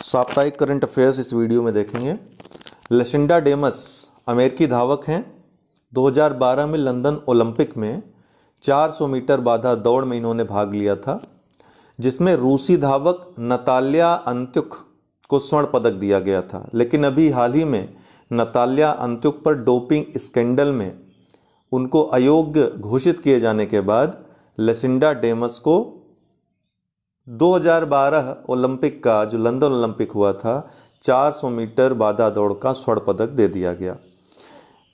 साप्ताहिक current affairs इस video में देखेंगे। लसिंडा डेमस अमेरिकी धावक हैं। 2012 में लंदन ओलंपिक में 400 मीटर बाधा दौड़ में इन्होंने भाग लिया था, जिसमें रूसी धावक नताल्या अंत्युक को स्वर्ण पदक दिया गया था। लेकिन अभी हाल ही में नताल्या अंत्युक पर डोपिंग स्कैंडल में उनको अयोग्य घोषित किए जाने के बाद लसिंडा डेमस को 2012 ओलंपिक का, जो लंदन ओलंपिक हुआ था, 400 मीटर बाधा दौड़ का स्वर्ण पदक दे दिया गया।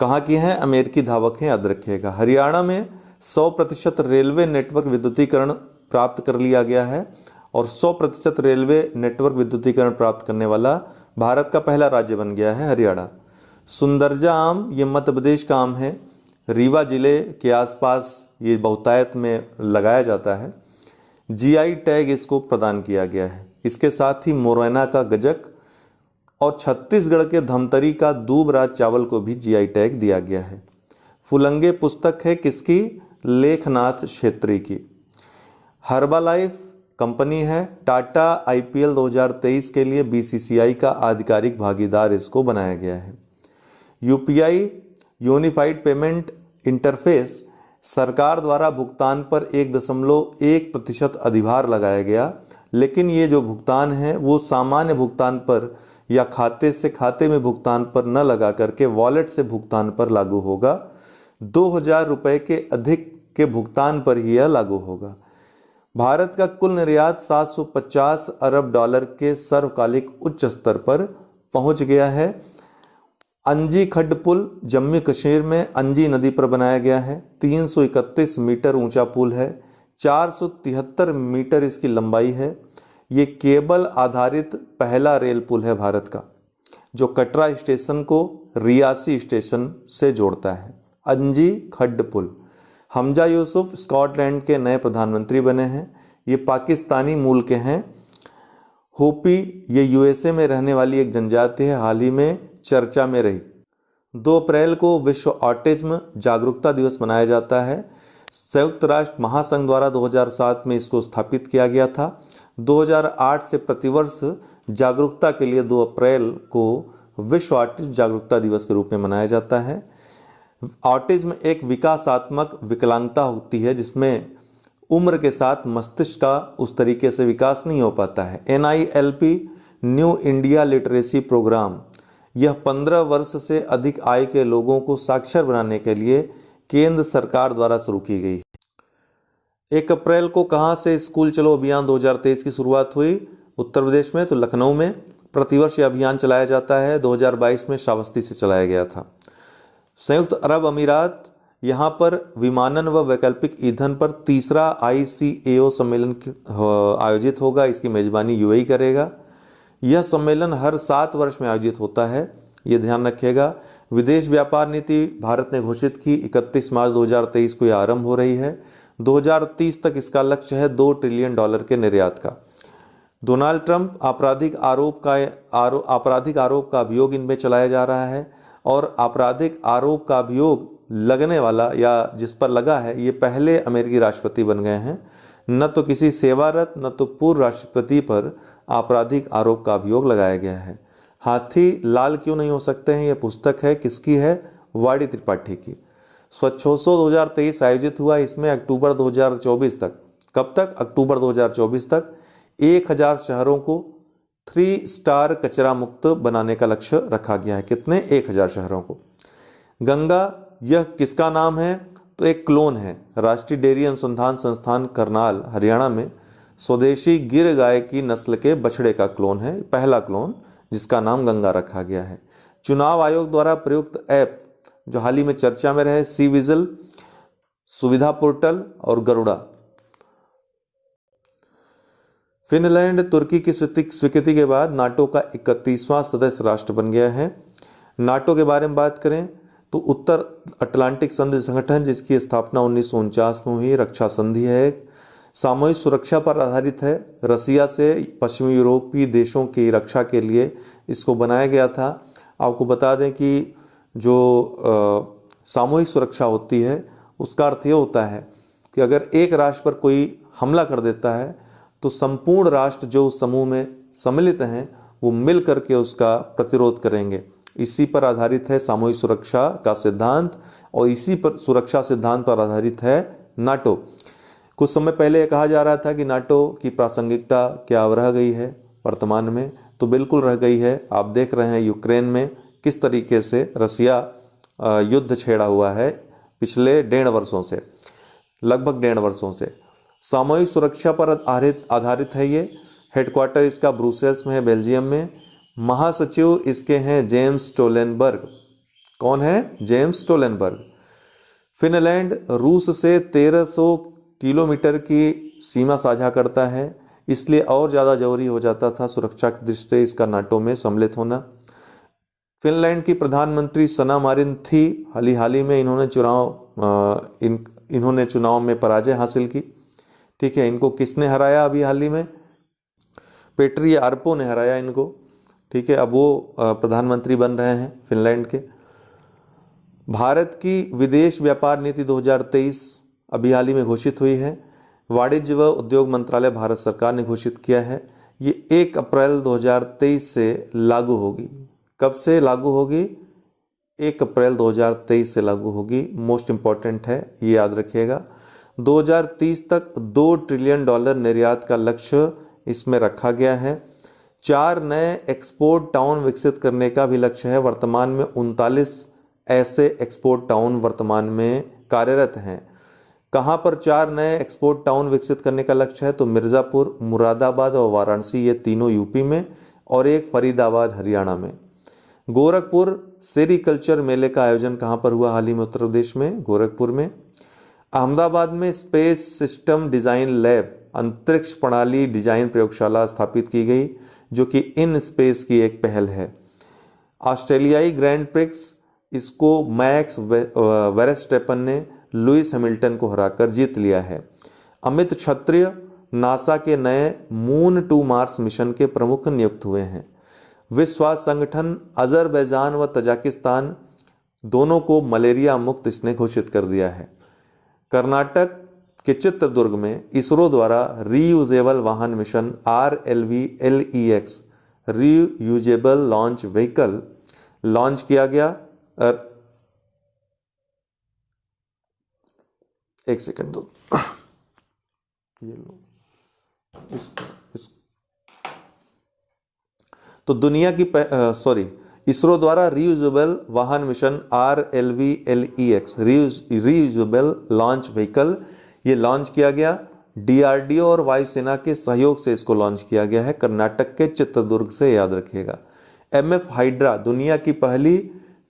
कहाँ की हैं? अमेरिकी धावक हैं, याद रखिएगा। हरियाणा में 100% रेलवे नेटवर्क विद्युतीकरण प्राप्त कर लिया गया है और 100% रेलवे नेटवर्क विद्युतीकरण प्राप्त करने वाला भारत का पहला राज्य बन गया है हरियाणा। सुंदरजा आम ये मध्य प्रदेश का आम है। रीवा जिले के आसपास ये बहुतायत में लगाया जाता है। जीआई टैग इसको प्रदान किया गया है। इसके साथ ही मुरैना का गजक और छत्तीसगढ़ के धमतरी का दूबराज चावल को भी जीआई टैग दिया गया है। फुलंगे पुस्तक है किसकी? लेखनाथ क्षेत्री की। हर्बालाइफ कंपनी है। टाटा आईपीएल 2023 के लिए बीसीसीआई का आधिकारिक भागीदार इसको बनाया गया है। यूपीआई यूनिफाइड पेमेंट इंटरफेस सरकार द्वारा भुगतान पर 1.1% अधिभार लगाया गया, लेकिन ये जो भुगतान है वो सामान्य भुगतान पर या खाते से खाते में भुगतान पर न लगा करके वॉलेट से भुगतान पर लागू होगा। 2000 रुपये के अधिक के भुगतान पर ही यह लागू होगा। भारत का कुल निर्यात 750 अरब डॉलर के सर्वकालिक उच्च स्तर पर पहुंच गया है। अंजी खड्ड पुल जम्मू कश्मीर में अंजी नदी पर बनाया गया है। 331 मीटर ऊंचा पुल है। 473 मीटर इसकी लंबाई है। ये केबल आधारित पहला रेल पुल है भारत का, जो कटरा स्टेशन को रियासी स्टेशन से जोड़ता है। अंजी खड्ड पुल। हमजा यूसुफ स्कॉटलैंड के नए प्रधानमंत्री बने हैं। ये पाकिस्तानी मूल के हैं। होपी ये यूएसए में रहने वाली एक जनजाति है, हाल ही में चर्चा में रही। 2 अप्रैल को विश्व ऑटिज्म जागरूकता दिवस मनाया जाता है। संयुक्त राष्ट्र महासंघ द्वारा 2007 में इसको स्थापित किया गया था। 2008 से प्रतिवर्ष जागरूकता के लिए 2 अप्रैल को विश्व ऑटिज्म जागरूकता दिवस के रूप में मनाया जाता है। ऑटिज्म एक विकासात्मक विकलांगता होती है जिसमें उम्र के साथ मस्तिष्क का उस तरीके से विकास नहीं हो पाता है। NILP New India literacy programme, यह 15 वर्ष से अधिक आयु के लोगों को साक्षर बनाने के लिए केंद्र सरकार द्वारा शुरू की गई। 1 अप्रैल को कहां से स्कूल चलो अभियान 2023 की शुरुआत हुई? उत्तर प्रदेश में, तो लखनऊ में प्रतिवर्ष यह अभियान चलाया जाता है। 2022 में श्रावस्ती से चलाया गया था। संयुक्त अरब अमीरात, यहाँ पर विमानन व वैकल्पिक ईंधन पर तीसरा ICAO सम्मेलन आयोजित होगा। इसकी मेजबानी UAE करेगा। यह सम्मेलन हर 7 वर्ष में आयोजित होता है, ये ध्यान रखिएगा। विदेश व्यापार नीति भारत ने घोषित की। 31 मार्च 2023 को यह आरंभ हो रही है। 2030 तक इसका लक्ष्य है $2 ट्रिलियन के निर्यात का। डोनाल्ड ट्रंप आपराधिक आरोप का अभियोग इनमें चलाया जा रहा है और आपराधिक आरोप का अभियोग लगने वाला या जिस पर लगा है, ये पहले अमेरिकी राष्ट्रपति बन गए हैं। न तो किसी सेवारत न तो पूर्व राष्ट्रपति पर आपराधिक आरोप का अभियोग लगाया गया है। हाथी लाल क्यों नहीं हो सकते हैं? यह पुस्तक है किसकी है? वाडी त्रिपाठी की। स्वच्छोत्सव 2023 आयोजित हुआ। इसमें अक्टूबर 2024 तक, कब तक? अक्टूबर 2024 तक 1000 शहरों को 3 स्टार कचरा मुक्त बनाने का लक्ष्य रखा गया है। कितने? 1000 शहरों को। गंगा, यह किसका नाम है? तो एक क्लोन है। राष्ट्रीय डेयरी अनुसंधान संस्थान करनाल हरियाणा में स्वदेशी गिर गाय की नस्ल के बछड़े का क्लोन है, पहला क्लोन जिसका नाम गंगा रखा गया है। चुनाव आयोग द्वारा प्रयुक्त ऐप जो हाल ही में चर्चा में रहे, सी विजिल, सुविधा पोर्टल और गरुड़ा। फिनलैंड तुर्की की स्वीकृति के बाद नाटो का 31वां सदस्य राष्ट्र बन गया है। नाटो के बारे में बात करें तो उत्तर अटलांटिक संधि संगठन, जिसकी स्थापना 1949 में हुई, रक्षा संधि है, सामूहिक सुरक्षा पर आधारित है। रसिया से पश्चिमी यूरोपीय देशों की रक्षा के लिए इसको बनाया गया था। आपको बता दें कि जो सामूहिक सुरक्षा होती है उसका अर्थ ये होता है कि अगर एक राष्ट्र पर कोई हमला कर देता है तो संपूर्ण राष्ट्र जो उस समूह में सम्मिलित हैं वो मिल करके उसका प्रतिरोध करेंगे। इसी पर आधारित है सामूहिक सुरक्षा का सिद्धांत और इसी पर सुरक्षा सिद्धांत पर आधारित है नाटो। कुछ समय पहले कहा जा रहा था कि नाटो की प्रासंगिकता क्या अब रह गई है वर्तमान में, तो बिल्कुल रह गई है। आप देख रहे हैं यूक्रेन में किस तरीके से रसिया युद्ध छेड़ा हुआ है पिछले 1.5 वर्षों से, लगभग 1.5 वर्षों से। सामूहिक सुरक्षा पर आधारित है ये। हेडक्वार्टर इसका ब्रुसेल्स में है, बेल्जियम में। महासचिव इसके हैं जेम्स स्टोलेनबर्ग। कौन है? जेम्स स्टोलेनबर्ग। फिनलैंड रूस से 1300 किलोमीटर की सीमा साझा करता है, इसलिए और ज़्यादा जरूरी हो जाता था सुरक्षा की दृष्टि से इसका नाटो में सम्मिलित होना। फिनलैंड की प्रधानमंत्री सना मारिन थी। हाल ही में इन्होंने चुनाव में पराजय हासिल की। ठीक है, इनको किसने हराया अभी हाल ही में? पेट्री आर्पो ने हराया इनको। ठीक है, अब वो प्रधानमंत्री बन रहे हैं फिनलैंड के। भारत की विदेश व्यापार नीति 2023 अभी हाल ही में घोषित हुई है। वाणिज्य व उद्योग मंत्रालय भारत सरकार ने घोषित किया है। ये 1 अप्रैल 2023 से लागू होगी। कब से लागू होगी? 1 अप्रैल 2023 से लागू होगी। मोस्ट इंपॉर्टेंट है, ये याद रखिएगा। 2030 तक $2 ट्रिलियन निर्यात का लक्ष्य इसमें रखा गया है। 4 नए एक्सपोर्ट टाउन विकसित करने का भी लक्ष्य है। वर्तमान में 39 ऐसे एक्सपोर्ट टाउन वर्तमान में कार्यरत हैं। कहाँ पर 4 नए एक्सपोर्ट टाउन विकसित करने का लक्ष्य है? तो मिर्ज़ापुर, मुरादाबाद और वाराणसी, ये तीनों यूपी में, और एक फरीदाबाद हरियाणा में। गोरखपुर सेरीकल्चर मेले का आयोजन कहाँ पर हुआ हाल ही में? उत्तर प्रदेश में, गोरखपुर में। अहमदाबाद में स्पेस सिस्टम डिज़ाइन लैब, अंतरिक्ष प्रणाली डिजाइन प्रयोगशाला स्थापित की गई, जो कि इन स्पेस की एक पहल है। ऑस्ट्रेलियाई ग्रैंड प्रिक्स, इसको मैक्स वेरस्टेपन ने लुइस हैमिल्टन को हराकर जीत लिया है। अमित क्षत्रिय नासा के नए मून टू मार्स मिशन के प्रमुख नियुक्त हुए हैं। विश्व स्वास्थ्य संगठन अजरबैजान व तजाकिस्तान दोनों को मलेरिया मुक्त इसने घोषित कर दिया है। कर्नाटक के चित्रदुर्ग में इसरो द्वारा रीयूजेबल वाहन mission RLV-LEX reusable launch vehicle launch किया गया। एक सेकंड दो, ये लो तो दुनिया की इसरो द्वारा रीयूजेबल वाहन mission RLV-LEX reusable launch vehicle ये लॉन्च किया गया। DRDO और वायुसेना के सहयोग से इसको लॉन्च किया गया है, कर्नाटक के चित्रदुर्ग से, याद रखिएगा। MF हाइड्रा दुनिया की पहली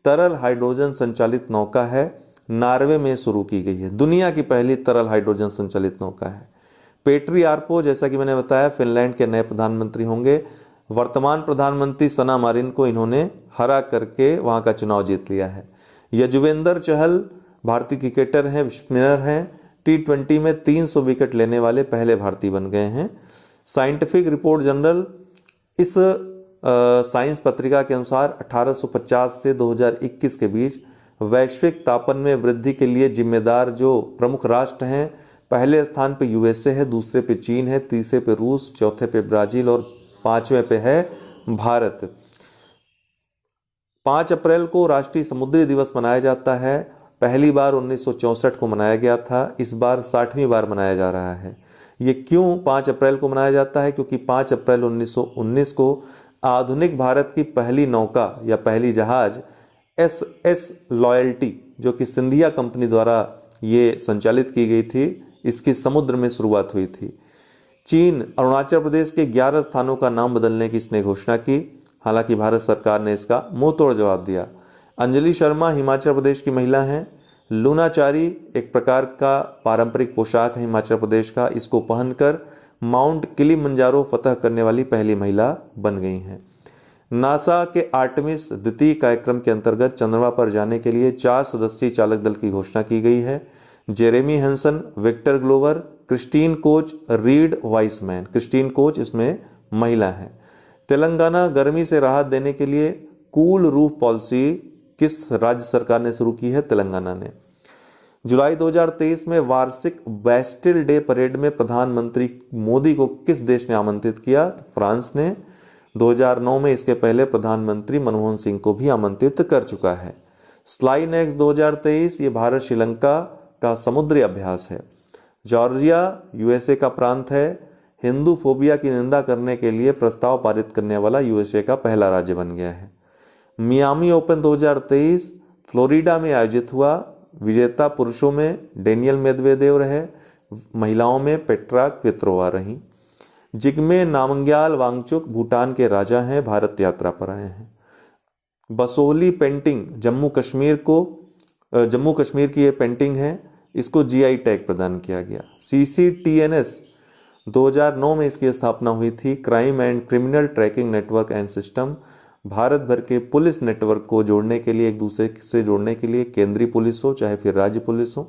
तरल हाइड्रोजन संचालित नौका है, नॉर्वे में शुरू की गई है। दुनिया की पहली तरल हाइड्रोजन संचालित नौका है। पेट्री आर्पो, जैसा कि मैंने बताया, फिनलैंड के नए प्रधानमंत्री होंगे। वर्तमान प्रधानमंत्री सना मारिन को इन्होंने हरा करके वहां का चुनाव जीत लिया है। यजुवेंद्र चहल भारतीय क्रिकेटर हैं, स्पिनर हैं। T20 में 300 विकेट लेने वाले पहले भारतीय बन गए हैं। साइंटिफिक रिपोर्ट जनरल, इस साइंस पत्रिका के अनुसार 1850 से 2021 के बीच वैश्विक तापन में वृद्धि के लिए जिम्मेदार जो प्रमुख राष्ट्र हैं, पहले स्थान पे USA है, दूसरे पे चीन है, तीसरे पे रूस, चौथे पे ब्राजील और 5वें पे है भारत। 5 अप्रैल को राष्ट्रीय समुद्री दिवस मनाया जाता है। पहली बार 1964 को मनाया गया था, इस बार 60वीं बार मनाया जा रहा है। ये क्यों 5 अप्रैल को मनाया जाता है? क्योंकि 5 अप्रैल 1919 को आधुनिक भारत की पहली नौका या पहली जहाज SS लॉयल्टी, जो कि सिंधिया कंपनी द्वारा ये संचालित की गई थी, इसकी समुद्र में शुरुआत हुई थी। चीन अरुणाचल प्रदेश के 11 स्थानों का नाम बदलने की इसने घोषणा की, हालांकि भारत सरकार ने इसका मुंह तोड़ जवाब दिया। अंजलि शर्मा हिमाचल प्रदेश की महिला हैं। लूनाचारी एक प्रकार का पारंपरिक पोशाक है हिमाचल प्रदेश का, इसको पहनकर माउंट किलिमंजारो फतह करने वाली पहली महिला बन गई हैं। नासा के आर्टेमिस द्वितीय कार्यक्रम के अंतर्गत चंद्रमा पर जाने के लिए 4 सदस्यीय चालक दल की घोषणा की गई है। Jeremy Hansen, Victor Glover, Christina Koch, Reid Wiseman. Christina Koch इसमें महिला हैं। तेलंगाना गर्मी से राहत देने के लिए कूल रूफ पॉलिसी किस राज्य सरकार ने शुरू की है? तेलंगाना ने। जुलाई 2023 में वार्षिक बेस्टिल डे परेड में प्रधानमंत्री मोदी को किस देश ने आमंत्रित किया? तो फ्रांस ने। 2009 में इसके पहले प्रधानमंत्री मनमोहन सिंह को भी आमंत्रित कर चुका है। स्लाई नेक्स्ट 2023 ये भारत श्रीलंका का समुद्री अभ्यास है। जॉर्जिया यूएसए का प्रांत है। हिंदू फोबिया की निंदा करने के लिए प्रस्ताव पारित करने वाला यूएसए का पहला राज्य बन गया है। मियामी ओपन 2023 फ्लोरिडा में आयोजित हुआ। विजेता पुरुषों में डेनियल मेदवेदेव रहे, महिलाओं में पेट्रा क्वित्रोवा रहीं। जिग्मे नामग्याल वांगचुक भूटान के राजा हैं, भारत यात्रा पर आए हैं। बसोहली पेंटिंग जम्मू कश्मीर की ये पेंटिंग है, इसको जीआई टैग प्रदान किया गया। सीसीटीएनएस 2009 में इसकी स्थापना हुई थी। Crime and criminal tracking network and system, Bharat भर के पुलिस नेटवर्क को जोड़ने के लिए, एक दूसरे से जोड़ने के लिए, केंद्रीय पुलिस हो चाहे फिर राज्य पुलिस हो।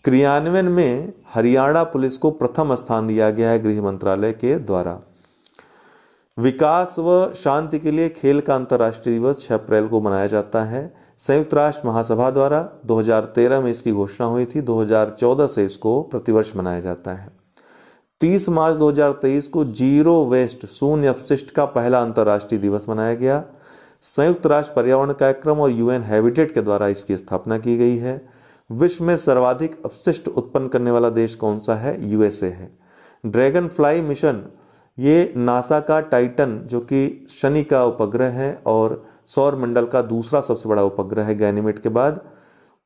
क्रियान्वयन में हरियाणा पुलिस को प्रथम स्थान दिया गया है गृह मंत्रालय के द्वारा। विकास व शांति के लिए खेल का अंतर्राष्ट्रीय दिवस 6 अप्रैल को मनाया जाता है। संयुक्त राष्ट्र महासभा द्वारा 2013 में इसकी घोषणा हुई थी। 2014 से इसको प्रतिवर्ष मनाया जाता है। 30 मार्च 2023 को जीरो वेस्ट शून्य अपशिष्ट का पहला अंतर्राष्ट्रीय दिवस मनाया गया। संयुक्त राष्ट्र पर्यावरण कार्यक्रम और यूएन हैबिटेट के द्वारा इसकी स्थापना की गई है। विश्व में सर्वाधिक अपशिष्ट उत्पन्न करने वाला देश कौन सा है? यूएसए है। ड्रैगन फ्लाई मिशन, ये नासा का टाइटन जो कि शनि का उपग्रह है और सौर मंडल का दूसरा सबसे बड़ा उपग्रह है गैनीमेड के बाद,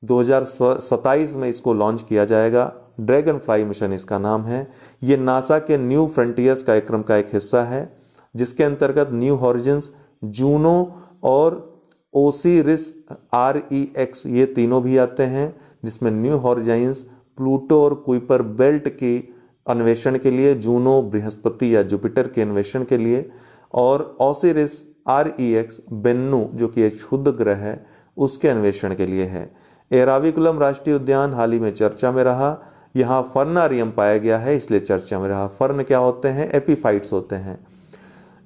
2027 में इसको लॉन्च किया जाएगा। ड्रैगन फ्लाई मिशन इसका नाम है। ये नासा के न्यू फ्रंटियर्स कार्यक्रम का एक हिस्सा है, जिसके अंतर्गत न्यू हॉरिजन्स, जूनो और ओसिरिस REX ये तीनों भी आते हैं, जिसमें न्यू हॉरिजन्स प्लूटो और कुइपर बेल्ट की अन्वेषण के लिए, जूनो बृहस्पति या जुपिटर के अन्वेषण के लिए, और ओसिरिस REX बेन्नु जो कि एक क्षुद्र ग्रह है उसके अन्वेषण के लिए है। एराविकुलम राष्ट्रीय उद्यान हाल ही में चर्चा में रहा। यहाँ फर्नारियम पाया गया है इसलिए चर्चा में रहा। फर्न क्या होते हैं? एपीफाइट्स होते हैं।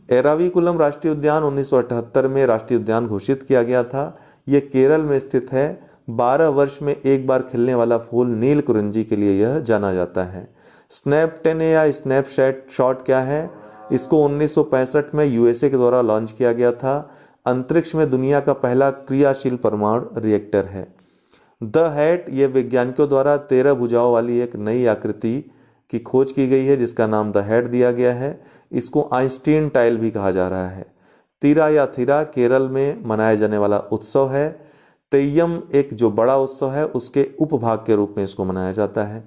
एराविकुलम राष्ट्रीय उद्यान 1978 में राष्ट्रीय उद्यान घोषित किया गया था। ये केरल में स्थित है। 12 वर्ष में एक बार खिलने वाला फूल नील कुरिंजी के लिए यह जाना जाता है। स्नैपटेन या स्नैपशॉट क्या है? इसको 1965 में यूएसए के द्वारा लॉन्च किया गया था। अंतरिक्ष में दुनिया का पहला क्रियाशील परमाणु रिएक्टर है। द हैट, ये वैज्ञानिकों द्वारा 13 भुजाओं वाली एक नई आकृति की खोज की गई है जिसका नाम द हैट दिया गया है। इसको आइंस्टीन टाइल भी कहा जा रहा है। तीरा या थिरा केरल में मनाया जाने वाला उत्सव है। तेय्यम एक जो बड़ा उत्सव है उसके उपभाग के रूप में इसको मनाया जाता है।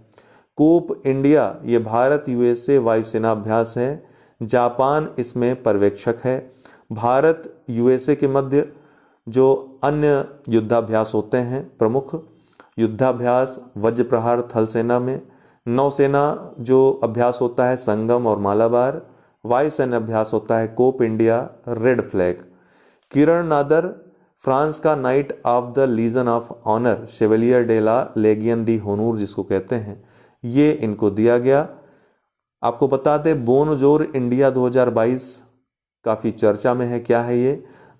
कोप इंडिया, ये भारत यूएसए वायुसेना अभ्यास है। जापान इसमें पर्यवेक्षक है। भारत यूएसए के मध्य जो अन्य युद्धाभ्यास होते हैं, प्रमुख युद्धाभ्यास वज्र प्रहार थल सेना में, नौसेना जो अभ्यास होता है संगम और मालाबार, वायुसेना अभ्यास होता है Cope India, red flag. Kiran Nadar, France का knight of the Legion of Honour, chevalier de la Legion d'Honneur जिसको कहते हैं, ये इनको दिया गया। आपको बता दें बोनजोर इंडिया 2022 काफ़ी चर्चा में है। क्या है ये?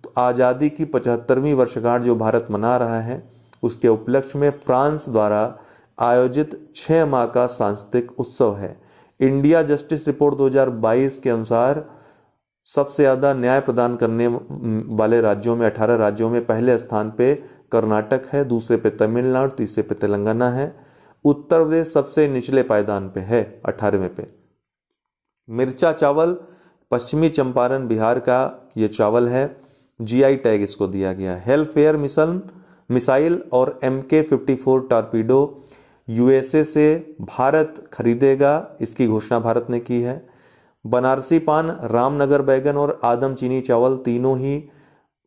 तो आज़ादी की 75वीं वर्षगांठ जो भारत मना रहा है उसके उपलक्ष्य में फ्रांस द्वारा आयोजित 6 माह का सांस्कृतिक उत्सव है। इंडिया जस्टिस रिपोर्ट 2022 के अनुसार सबसे ज़्यादा न्याय प्रदान करने वाले राज्यों में 18 राज्यों में पहले स्थान पे कर्नाटक है, दूसरे पे तमिलनाडु, तीसरे पे तेलंगाना है। उत्तर प्रदेश सबसे निचले पायदान पे है 18वें पे। मिर्चा चावल पश्चिमी चंपारण बिहार का ये चावल है। जीआई टैग इसको दिया गया। हेलफेयर मिसाइल और MK-54 टॉर्पीडो यूएसए से भारत खरीदेगा, इसकी घोषणा भारत ने की है। बनारसी पान, रामनगर बैगन और आदम चीनी चावल तीनों ही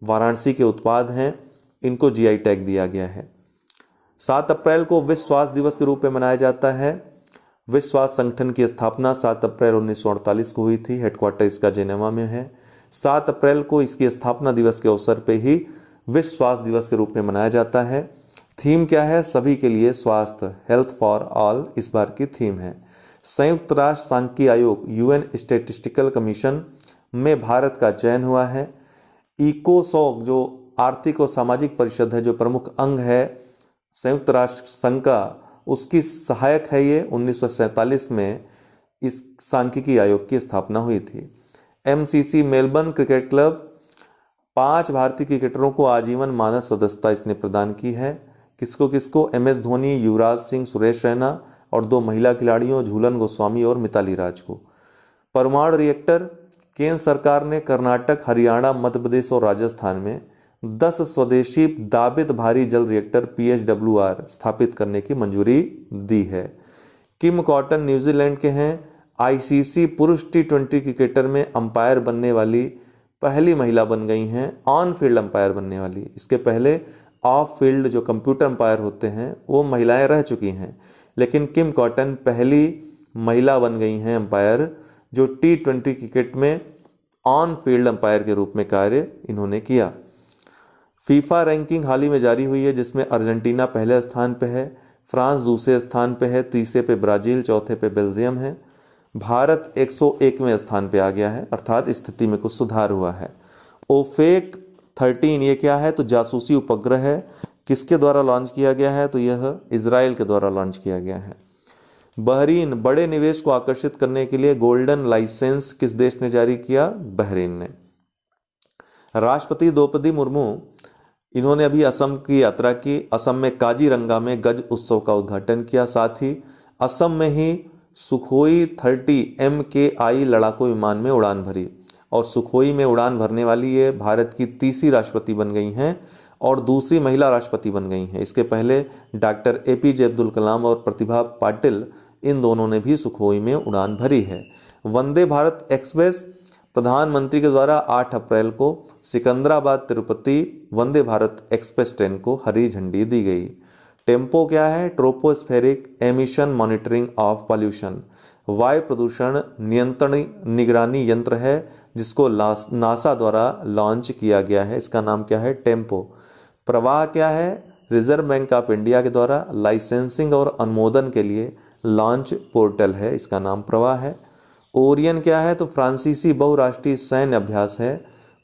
वाराणसी के उत्पाद हैं, इनको जीआई टैग दिया गया है। 7 अप्रैल को विश्व स्वास्थ्य दिवस के रूप में मनाया जाता है। विश्व स्वास्थ्य संगठन की स्थापना 7 अप्रैल 1948 को हुई थी। हेडक्वार्टर इसका जेनेवा में है। 7 अप्रैल को इसकी स्थापना दिवस के अवसर पे ही विश्व स्वास्थ्य दिवस के रूप में मनाया जाता है। थीम क्या है? सभी के लिए स्वास्थ्य, हेल्थ फॉर ऑल इस बार की थीम है। संयुक्त राष्ट्र सांख्यिकी आयोग UN स्टैटिस्टिकल कमीशन में भारत का चयन हुआ है। इकोसॉक जो आर्थिक और सामाजिक परिषद है, जो प्रमुख अंग है संयुक्त राष्ट्र संघ का, उसकी सहायक है ये। 1947 में इस सांख्यिकी आयोग की स्थापना हुई थी। MCC मेलबर्न क्रिकेट क्लब 5 भारतीय क्रिकेटरों को आजीवन मानद सदस्यता इसने प्रदान की है। किसको किसको? MS धोनी, युवराज सिंह, सुरेश रैना और 2 महिला खिलाड़ियों झूलन गोस्वामी और मिताली राज को। परमाणु रिएक्टर, केंद्र सरकार ने कर्नाटक, हरियाणा, मध्य प्रदेश और राजस्थान में 10 स्वदेशी दाबित भारी जल रिएक्टर PHWR स्थापित करने की मंजूरी दी है। किम कॉटन न्यूजीलैंड के हैं। ICC पुरुष T20 क्रिकेटर में अंपायर बनने वाली पहली महिला बन गई हैं, ऑन फील्ड अंपायर बनने वाली। इसके पहले ऑफ फील्ड जो कंप्यूटर अंपायर होते हैं वो महिलाएं रह चुकी हैं, लेकिन किम कॉटन पहली महिला बन गई हैं अंपायर जो T20 क्रिकेट में ऑन फील्ड अंपायर के रूप में कार्य इन्होंने किया। फीफा रैंकिंग हाल ही में जारी हुई है, जिसमें अर्जेंटीना पहले स्थान पे है, फ्रांस दूसरे स्थान पे है, तीसरे पे ब्राजील, चौथे पे बेल्जियम है। भारत 101वें स्थान पे आ गया है, अर्थात स्थिति में कुछ सुधार हुआ है। ओफेक 13 ये क्या है? तो जासूसी उपग्रह है। किसके द्वारा लॉन्च किया गया है? तो यह इजराइल के द्वारा लॉन्च किया गया है। बहरीन, बड़े निवेश को आकर्षित करने के लिए गोल्डन लाइसेंस किस देश ने जारी किया? बहरीन ने। राष्ट्रपति द्रौपदी मुर्मू इन्होंने अभी असम की यात्रा की। असम में काजीरंगा में गज उत्सव का उद्घाटन किया। साथ ही असम में ही सुखोई 30 MKI लड़ाकू विमान में उड़ान भरी और सुखोई में उड़ान भरने वाली ये भारत की तीसरी राष्ट्रपति बन गई हैं और दूसरी महिला राष्ट्रपति बन गई हैं। इसके पहले डॉक्टर APJ अब्दुल कलाम और प्रतिभा पाटिल, इन दोनों ने भी सुखोई में उड़ान भरी है। वंदे भारत एक्सप्रेस, प्रधानमंत्री के द्वारा 8 अप्रैल को सिकंदराबाद तिरुपति वंदे भारत एक्सप्रेस ट्रेन को हरी झंडी दी गई। टेम्पो क्या है? Tropospheric emission monitoring of pollution, वायु प्रदूषण नियंत्रण निगरानी यंत्र है जिसको नासा द्वारा लॉन्च किया गया है। इसका नाम क्या है? टेम्पो। प्रवाह क्या है? रिजर्व बैंक ऑफ इंडिया के द्वारा लाइसेंसिंग और अनुमोदन के लिए लॉन्च पोर्टल है, इसका नाम प्रवाह है। ओरियन क्या है? तो फ्रांसीसी बहुराष्ट्रीय सैन्य अभ्यास है।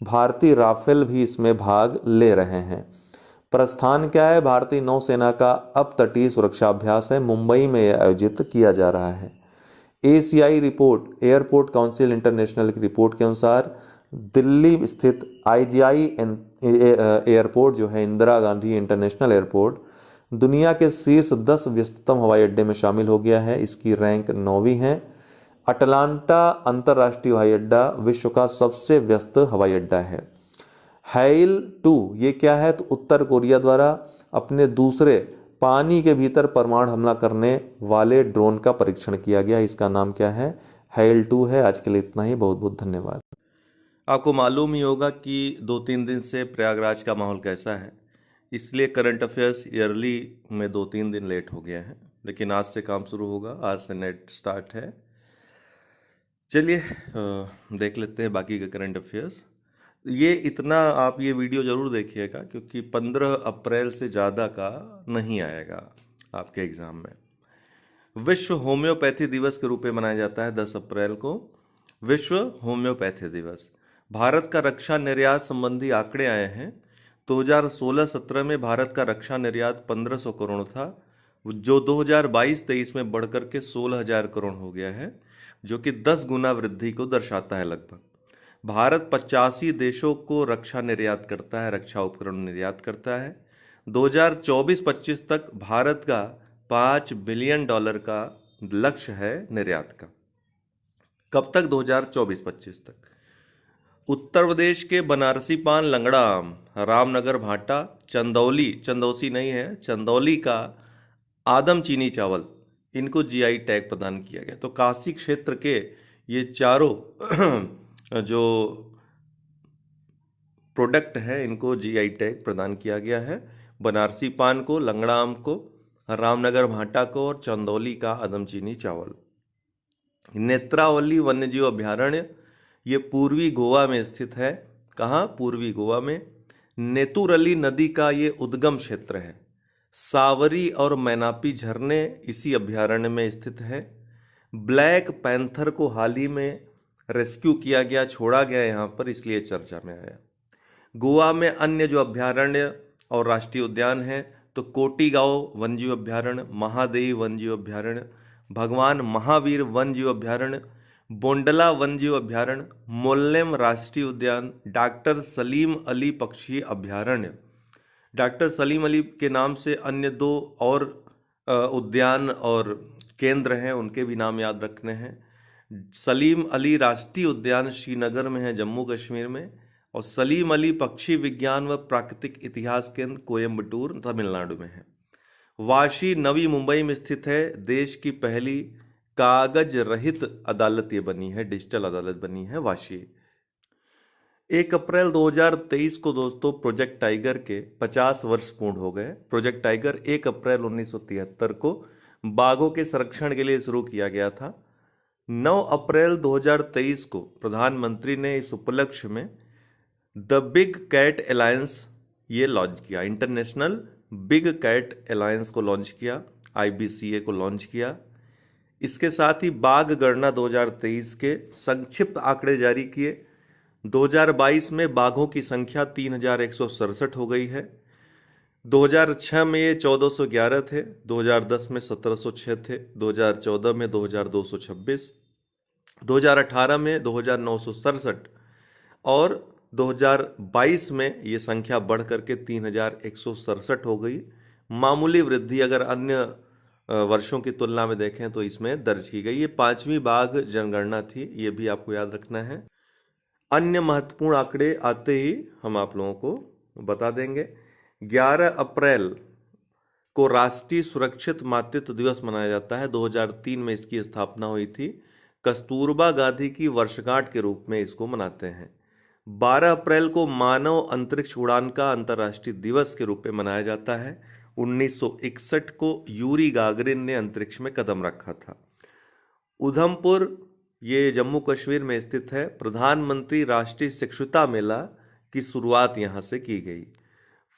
भारतीय राफेल भी इसमें भाग ले रहे हैं। प्रस्थान क्या है? भारतीय नौसेना का अपतटीय सुरक्षा अभ्यास है, मुंबई में यह आयोजित किया जा रहा है। ACI report, airport council international की रिपोर्ट के अनुसार दिल्ली स्थित IGI एयरपोर्ट जो है इंदिरा गांधी इंटरनेशनल एयरपोर्ट दुनिया के शीर्ष 10 व्यस्ततम हवाई अड्डे में शामिल हो गया है। इसकी रैंक 9वीं है। अटलांटा अंतर्राष्ट्रीय हवाई अड्डा विश्व का सबसे व्यस्त हवाई अड्डा है। हैल 2 ये क्या है? तो उत्तर कोरिया द्वारा अपने दूसरे पानी के भीतर परमाणु हमला करने वाले ड्रोन का परीक्षण किया गया। इसका नाम क्या है? हैल 2 है। आज के लिए इतना ही, बहुत बहुत धन्यवाद। आपको मालूम ही होगा कि 2-3 दिन से प्रयागराज का माहौल कैसा है, इसलिए करंट अफेयर्स ईयरली में 2-3 दिन लेट हो गया है, लेकिन आज से काम शुरू होगा, आज से नेट स्टार्ट है। चलिए देख लेते हैं बाकी के करंट अफेयर्स। ये इतना आप ये वीडियो ज़रूर देखिएगा क्योंकि 15 अप्रैल से ज़्यादा का नहीं आएगा आपके एग्ज़ाम में। विश्व होम्योपैथी दिवस के रूप में मनाया जाता है 10 अप्रैल को, विश्व होम्योपैथी दिवस। भारत का रक्षा निर्यात संबंधी आंकड़े आए हैं। 2016-17 में भारत का रक्षा निर्यात 1500 करोड़ था, जो 2022-23 में बढ़कर के 16,000 करोड़ हो गया है, जो कि 10 गुना वृद्धि को दर्शाता है लगभग। भारत 85 देशों को रक्षा निर्यात करता है, रक्षा उपकरण निर्यात करता है। 2024-25 तक भारत का $5 बिलियन का लक्ष्य है निर्यात का। कब तक? 2024-25 तक। उत्तर प्रदेश के बनारसी पान, लंगड़ा आम, रामनगर भाटा, चंदौसी नहीं है, चंदौली का आदम चीनी चावल, इनको GI टैग प्रदान किया गया। तो काशी क्षेत्र के ये चारों जो प्रोडक्ट हैं इनको GI टैग प्रदान किया गया है। बनारसी पान को, लंगड़ा आम को, रामनगर भाटा को और चंदौली का आदम चीनी चावल। नेत्रावली वन्यजीव अभ्यारण्य ये पूर्वी गोवा में स्थित है। कहाँ? पूर्वी गोवा में। नेतुरली नदी का ये उद्गम क्षेत्र है। सावरी और मैनापी झरने इसी अभ्यारण्य में स्थित हैं। ब्लैक पैंथर को हाल ही में रेस्क्यू किया गया, छोड़ा गया यहाँ पर, इसलिए चर्चा में आया। गोवा में अन्य जो अभ्यारण्य और राष्ट्रीय उद्यान हैं तो कोटीगांव वन्यजीव अभ्यारण्य, महादेवी वन्यजीव अभ्यारण्य, भगवान महावीर वन्यजीव अभ्यारण्य, बोंडला वन्यजीव अभ्यारण्य, मोल्लेम राष्ट्रीय उद्यान, डॉक्टर सलीम अली पक्षी अभ्यारण्य। डॉक्टर सलीम अली के नाम से अन्य दो और उद्यान और केंद्र हैं, उनके भी नाम याद रखने हैं। सलीम अली राष्ट्रीय उद्यान श्रीनगर में है, जम्मू कश्मीर में, और सलीम अली पक्षी विज्ञान व प्राकृतिक इतिहास केंद्र कोयम्बटूर तमिलनाडु में है। वाशी नवी मुंबई में स्थित है। देश की पहली कागज रहित अदालत ये बनी है, डिजिटल अदालत बनी है वाशी। 1 अप्रैल 2023 को दोस्तों प्रोजेक्ट टाइगर के 50 वर्ष पूर्ण हो गए। प्रोजेक्ट टाइगर 1 अप्रैल 1973 को बाघों के संरक्षण के लिए शुरू किया गया था। 9 अप्रैल 2023 को प्रधानमंत्री ने इस उपलक्ष्य में द बिग कैट अलायंस ये लॉन्च किया, इंटरनेशनल बिग कैट अलायंस को लॉन्च किया, IBCA को लॉन्च किया। इसके साथ ही बाघ गणना 2023 के संक्षिप्त आंकड़े जारी किए। 2022 में बाघों की संख्या 3167 हो गई है। 2006 में ये 1411 थे, 2010 में 1706 थे, 2014 में 2226, 2018 में 2967 और 2022 में ये संख्या बढ़ करके 3167 हो गई। मामूली वृद्धि अगर अन्य वर्षों की तुलना में देखें तो इसमें दर्ज की गई। ये 5वीं बाघ जनगणना थी, ये भी आपको याद रखना है। अन्य महत्वपूर्ण आंकड़े आते ही हम आप लोगों को बता देंगे। 11 अप्रैल को राष्ट्रीय सुरक्षित मातृत्व दिवस मनाया जाता है। 2003 में इसकी स्थापना हुई थी। कस्तूरबा गांधी की वर्षगांठ के रूप में इसको मनाते हैं। 12 अप्रैल को मानव अंतरिक्ष उड़ान का अंतर्राष्ट्रीय दिवस के रूप में मनाया जाता है। 1961 को यूरी गागरिन ने अंतरिक्ष में कदम रखा था। उधमपुर ये जम्मू कश्मीर में स्थित है। प्रधानमंत्री राष्ट्रीय शिक्षुता मेला की शुरुआत यहाँ से की गई।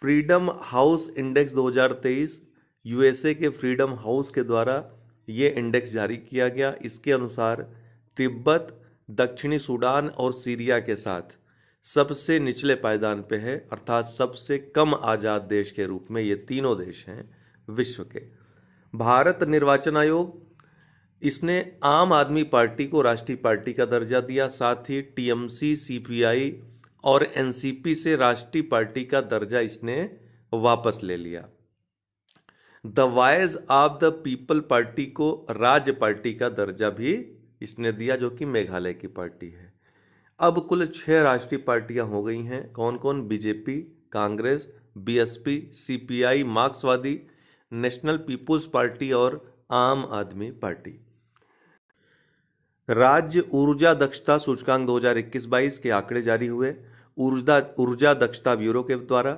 फ्रीडम हाउस इंडेक्स 2023 USA के फ्रीडम हाउस के द्वारा ये इंडेक्स जारी किया गया। इसके अनुसार तिब्बत, दक्षिणी सूडान और सीरिया के साथ सबसे निचले पायदान पे है, अर्थात सबसे कम आज़ाद देश के रूप में ये तीनों देश हैं विश्व के। भारत निर्वाचन आयोग इसने आम आदमी पार्टी को राष्ट्रीय पार्टी का दर्जा दिया, साथ ही TMC, CPI और NCP से राष्ट्रीय पार्टी का दर्जा इसने वापस ले लिया। The voice of the people party को राज्य पार्टी का दर्जा भी इसने दिया, जो कि मेघालय की पार्टी है। अब कुल 6 राष्ट्रीय पार्टियां हो गई हैं। कौन कौन? BJP, कांग्रेस, BSP, CPI, मार्क्सवादी, नेशनल पीपुल्स पार्टी और आम आदमी पार्टी। राज्य ऊर्जा दक्षता सूचकांक 2021-22 के आंकड़े जारी हुए। ऊर्जा दक्षता ब्यूरो के द्वारा,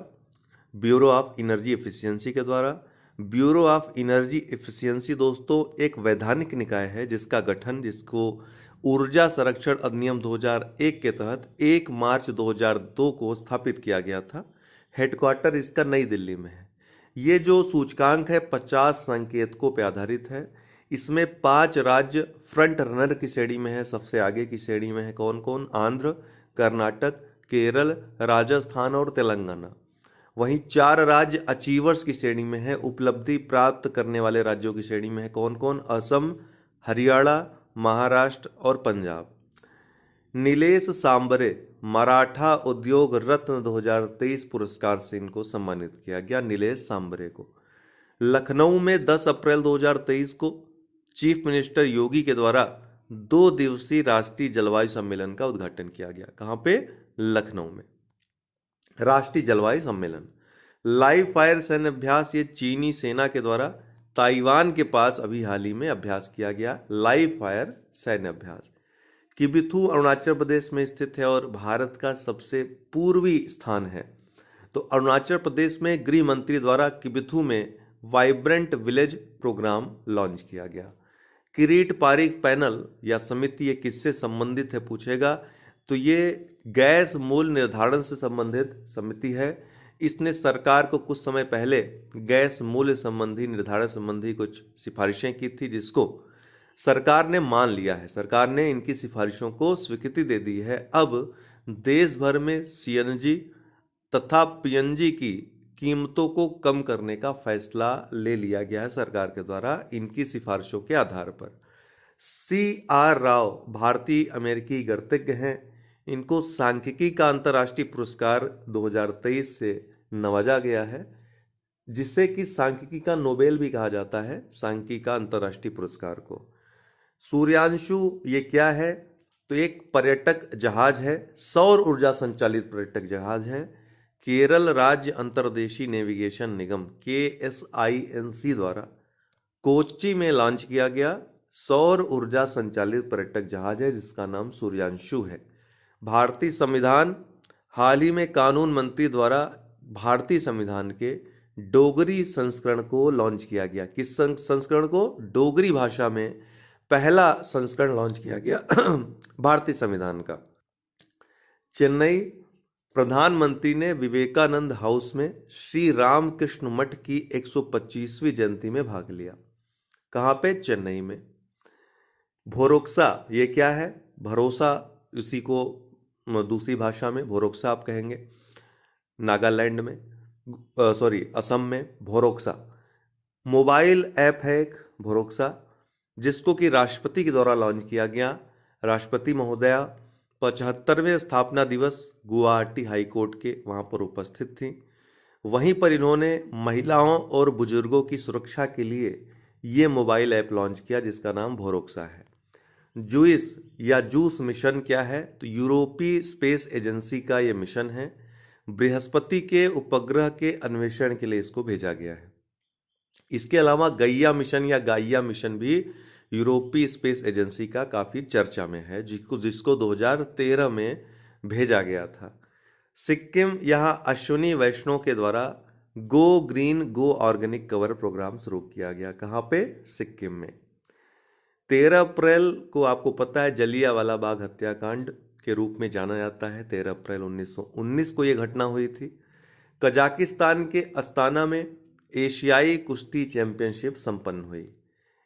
ब्यूरो ऑफ एनर्जी एफिशिएंसी के द्वारा। ब्यूरो ऑफ एनर्जी एफिशिएंसी दोस्तों एक वैधानिक निकाय है जिसको ऊर्जा संरक्षण अधिनियम 2001 के तहत 1 मार्च 2002 को स्थापित किया गया था। हेडक्वार्टर इसका नई दिल्ली में है। ये जो सूचकांक है 50 संकेतकों पर आधारित है। इसमें 5 राज्य फ्रंट रनर की श्रेणी में है, सबसे आगे की श्रेणी में है। कौन कौन? आंध्र, कर्नाटक, केरल, राजस्थान और तेलंगाना। वहीं 4 राज्य अचीवर्स की श्रेणी में है, उपलब्धि प्राप्त करने वाले राज्यों की श्रेणी में है। कौन कौन? असम, हरियाणा, महाराष्ट्र और पंजाब। नीलेश सांबरे मराठा उद्योग रत्न 2023 पुरस्कार से इनको सम्मानित किया गया, नीलेश सांबरे को। लखनऊ में 10 अप्रैल 2023 को चीफ मिनिस्टर योगी के द्वारा 2 दिवसीय राष्ट्रीय जलवायु सम्मेलन का उद्घाटन किया गया। कहां पे? लखनऊ में राष्ट्रीय जलवायु सम्मेलन। लाइव फायर सैन्य अभ्यास ये चीनी सेना के द्वारा ताइवान के पास अभी हाल ही में अभ्यास किया गया, लाइव फायर सैन्य अभ्यास। किबिथू अरुणाचल प्रदेश में स्थित है और भारत का सबसे पूर्वी स्थान है। तो अरुणाचल प्रदेश में गृह मंत्री द्वारा किबिथू में वाइब्रेंट विलेज प्रोग्राम लॉन्च किया गया। किरीट पारिक पैनल या समिति ये किससे संबंधित है पूछेगा, तो ये गैस मूल्य निर्धारण से संबंधित समिति है। इसने सरकार को कुछ समय पहले गैस मूल्य संबंधी निर्धारण संबंधी कुछ सिफारिशें की थी, जिसको सरकार ने मान लिया है। सरकार ने इनकी सिफारिशों को स्वीकृति दे दी है। अब देश भर में CNG तथा PNG की कीमतों को कम करने का फैसला ले लिया गया है सरकार के द्वारा, इनकी सिफारिशों के आधार पर। CR राव भारतीय अमेरिकी गणितज्ञ हैं। इनको सांख्यिकी का अंतर्राष्ट्रीय पुरस्कार 2023 से नवाजा गया है, जिसे कि सांख्यिकी का नोबेल भी कहा जाता है, सांख्यिकी का अंतर्राष्ट्रीय पुरस्कार को। सूर्यांशु ये क्या है? तो एक पर्यटक जहाज है, सौर ऊर्जा संचालित पर्यटक जहाज है। केरल राज्य अंतर्देशीय नेविगेशन निगम KSINC द्वारा कोच्चि में लॉन्च किया गया सौर ऊर्जा संचालित पर्यटक जहाज है, जिसका नाम सूर्यांशु है। भारतीय संविधान, हाल ही में कानून मंत्री द्वारा भारतीय संविधान के डोगरी संस्करण को लॉन्च किया गया। किस संस्करण को? डोगरी भाषा में पहला संस्करण लॉन्च किया गया भारतीय संविधान का। चेन्नई, प्रधानमंत्री ने विवेकानंद हाउस में श्री रामकृष्ण मठ की 125वीं जयंती में भाग लिया। कहाँ पे? चेन्नई में। भोरोक्सा ये क्या है? भरोसा, उसी को दूसरी भाषा में भोरोक्सा आप कहेंगे। नागालैंड में, असम में भोरोक्सा मोबाइल ऐप है एक भोरोक्सा, जिसको कि राष्ट्रपति के द्वारा लॉन्च किया गया। राष्ट्रपति महोदया 75वें स्थापना दिवस गुवाहाटी हाई कोर्ट के वहाँ पर उपस्थित थी। वहीं पर इन्होंने महिलाओं और बुजुर्गों की सुरक्षा के लिए ये मोबाइल ऐप लॉन्च किया, जिसका नाम भोरोक्सा है। जूस या जूस मिशन क्या है? तो यूरोपीय स्पेस एजेंसी का ये मिशन है। बृहस्पति के उपग्रह के अन्वेषण के लिए इसको भेजा गया है। इसके अलावा गैया मिशन या गाइया मिशन भी यूरोपीय स्पेस एजेंसी का काफ़ी चर्चा में है, जिसको 2013 में भेजा गया था। सिक्किम, यहाँ अश्विनी वैष्णव के द्वारा go green go organic cover programme शुरू किया गया। कहाँ पे? सिक्किम में। 13 अप्रैल को आपको पता है जलियांवाला बाग हत्याकांड के रूप में जाना जाता है। 13 अप्रैल 1919 को ये घटना हुई थी। कजाकिस्तान के अस्ताना में एशियाई कुश्ती चैंपियनशिप संपन्न हुई।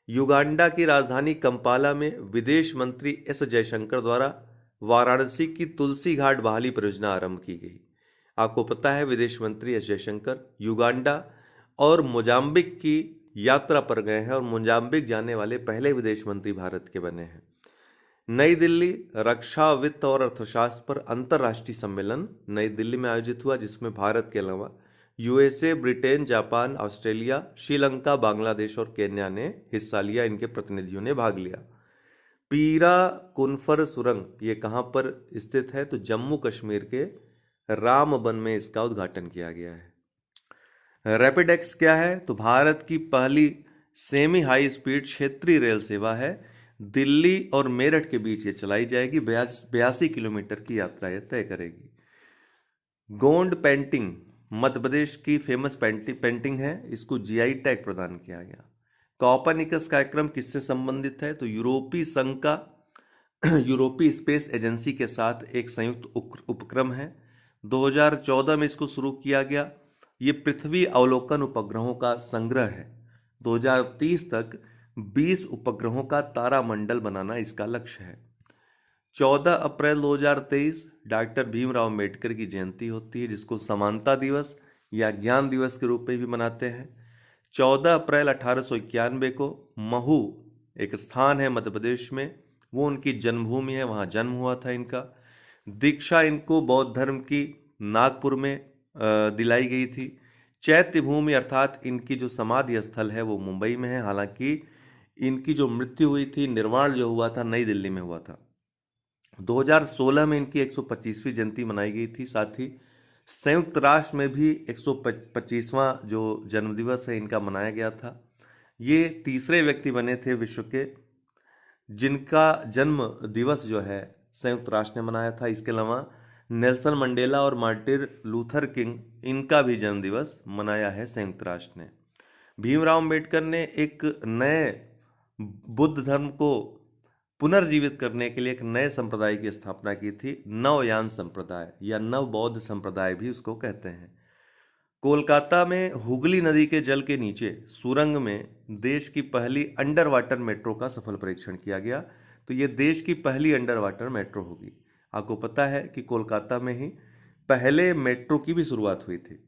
युगांडा की राजधानी कंपाला में विदेश मंत्री S जयशंकर द्वारा वाराणसी की तुलसी घाट बहाली परियोजना आरंभ की गई। आपको पता है विदेश मंत्री S जयशंकर युगांडा और मोजाम्बिक की यात्रा पर गए हैं और मोजाम्बिक जाने वाले पहले विदेश मंत्री भारत के बने हैं। नई दिल्ली, रक्षा, वित्त और अर्थशास्त्र पर अंतर्राष्ट्रीय सम्मेलन नई दिल्ली में आयोजित हुआ, जिसमें भारत के अलावा USA, Britain, Japan, Australia, Sri Lanka, Bangladesh और केन्या ने हिस्सा लिया। इनके प्रतिनिधियों ने भाग लिया। पीरा कुनफर सुरंग ये कहाँ पर स्थित है? तो जम्मू कश्मीर के रामबन में इसका उद्घाटन किया गया है। रैपिडेक्स क्या है? तो भारत की पहली सेमी हाई स्पीड क्षेत्रीय रेल सेवा है। दिल्ली और मेरठ के बीच ये चलाई जाएगी। 82 किलोमीटर की यात्रा ये तय करेगी। गोंड पेंटिंग मध्य प्रदेश की फेमस पेंटिंग है, इसको GI टैग प्रदान किया गया। कॉपरनिकस कार्यक्रम किससे संबंधित है? तो यूरोपीय संघ का यूरोपीय स्पेस एजेंसी के साथ एक संयुक्त उपक्रम है। 2014 में इसको शुरू किया गया। ये पृथ्वी अवलोकन उपग्रहों का संग्रह है। 2030 तक 20 उपग्रहों का तारामंडल बनाना इसका लक्ष्य है। 14 अप्रैल 2023 डॉक्टर भीमराव अम्बेडकर की जयंती होती है, जिसको समानता दिवस या ज्ञान दिवस के रूप में भी मनाते हैं। 14 अप्रैल 1891 को महू एक स्थान है मध्य प्रदेश में, वो उनकी जन्मभूमि है, वहाँ जन्म हुआ था इनका। दीक्षा इनको बौद्ध धर्म की नागपुर में दिलाई गई थी। चैत्य भूमि अर्थात इनकी जो समाधि स्थल है वो मुंबई में है। हालांकि इनकी जो मृत्यु हुई थी, निर्वाण जो हुआ था, नई दिल्ली में हुआ था। 2016 में इनकी 125वीं जयंती मनाई गई थी। साथ ही संयुक्त राष्ट्र में भी 125वां जो जन्मदिवस है इनका मनाया गया था। ये तीसरे व्यक्ति बने थे विश्व के जिनका जन्म दिवस जो है संयुक्त राष्ट्र ने मनाया था। इसके अलावा नेल्सन मंडेला और मार्टिन लूथर किंग, इनका भी जन्म दिवस मनाया है संयुक्त राष्ट्र ने। भीमराव अम्बेडकर ने एक नए बुद्ध धर्म को पुनर्जीवित करने के लिए एक नए संप्रदाय की स्थापना की थी, नवयान संप्रदाय या नव बौद्ध संप्रदाय भी उसको कहते हैं। कोलकाता में हुगली नदी के जल के नीचे सुरंग में देश की पहली अंडर वाटर मेट्रो का सफल परीक्षण किया गया। तो ये देश की पहली अंडर वाटर मेट्रो होगी। आपको पता है कि कोलकाता में ही पहले मेट्रो की भी शुरुआत हुई थी।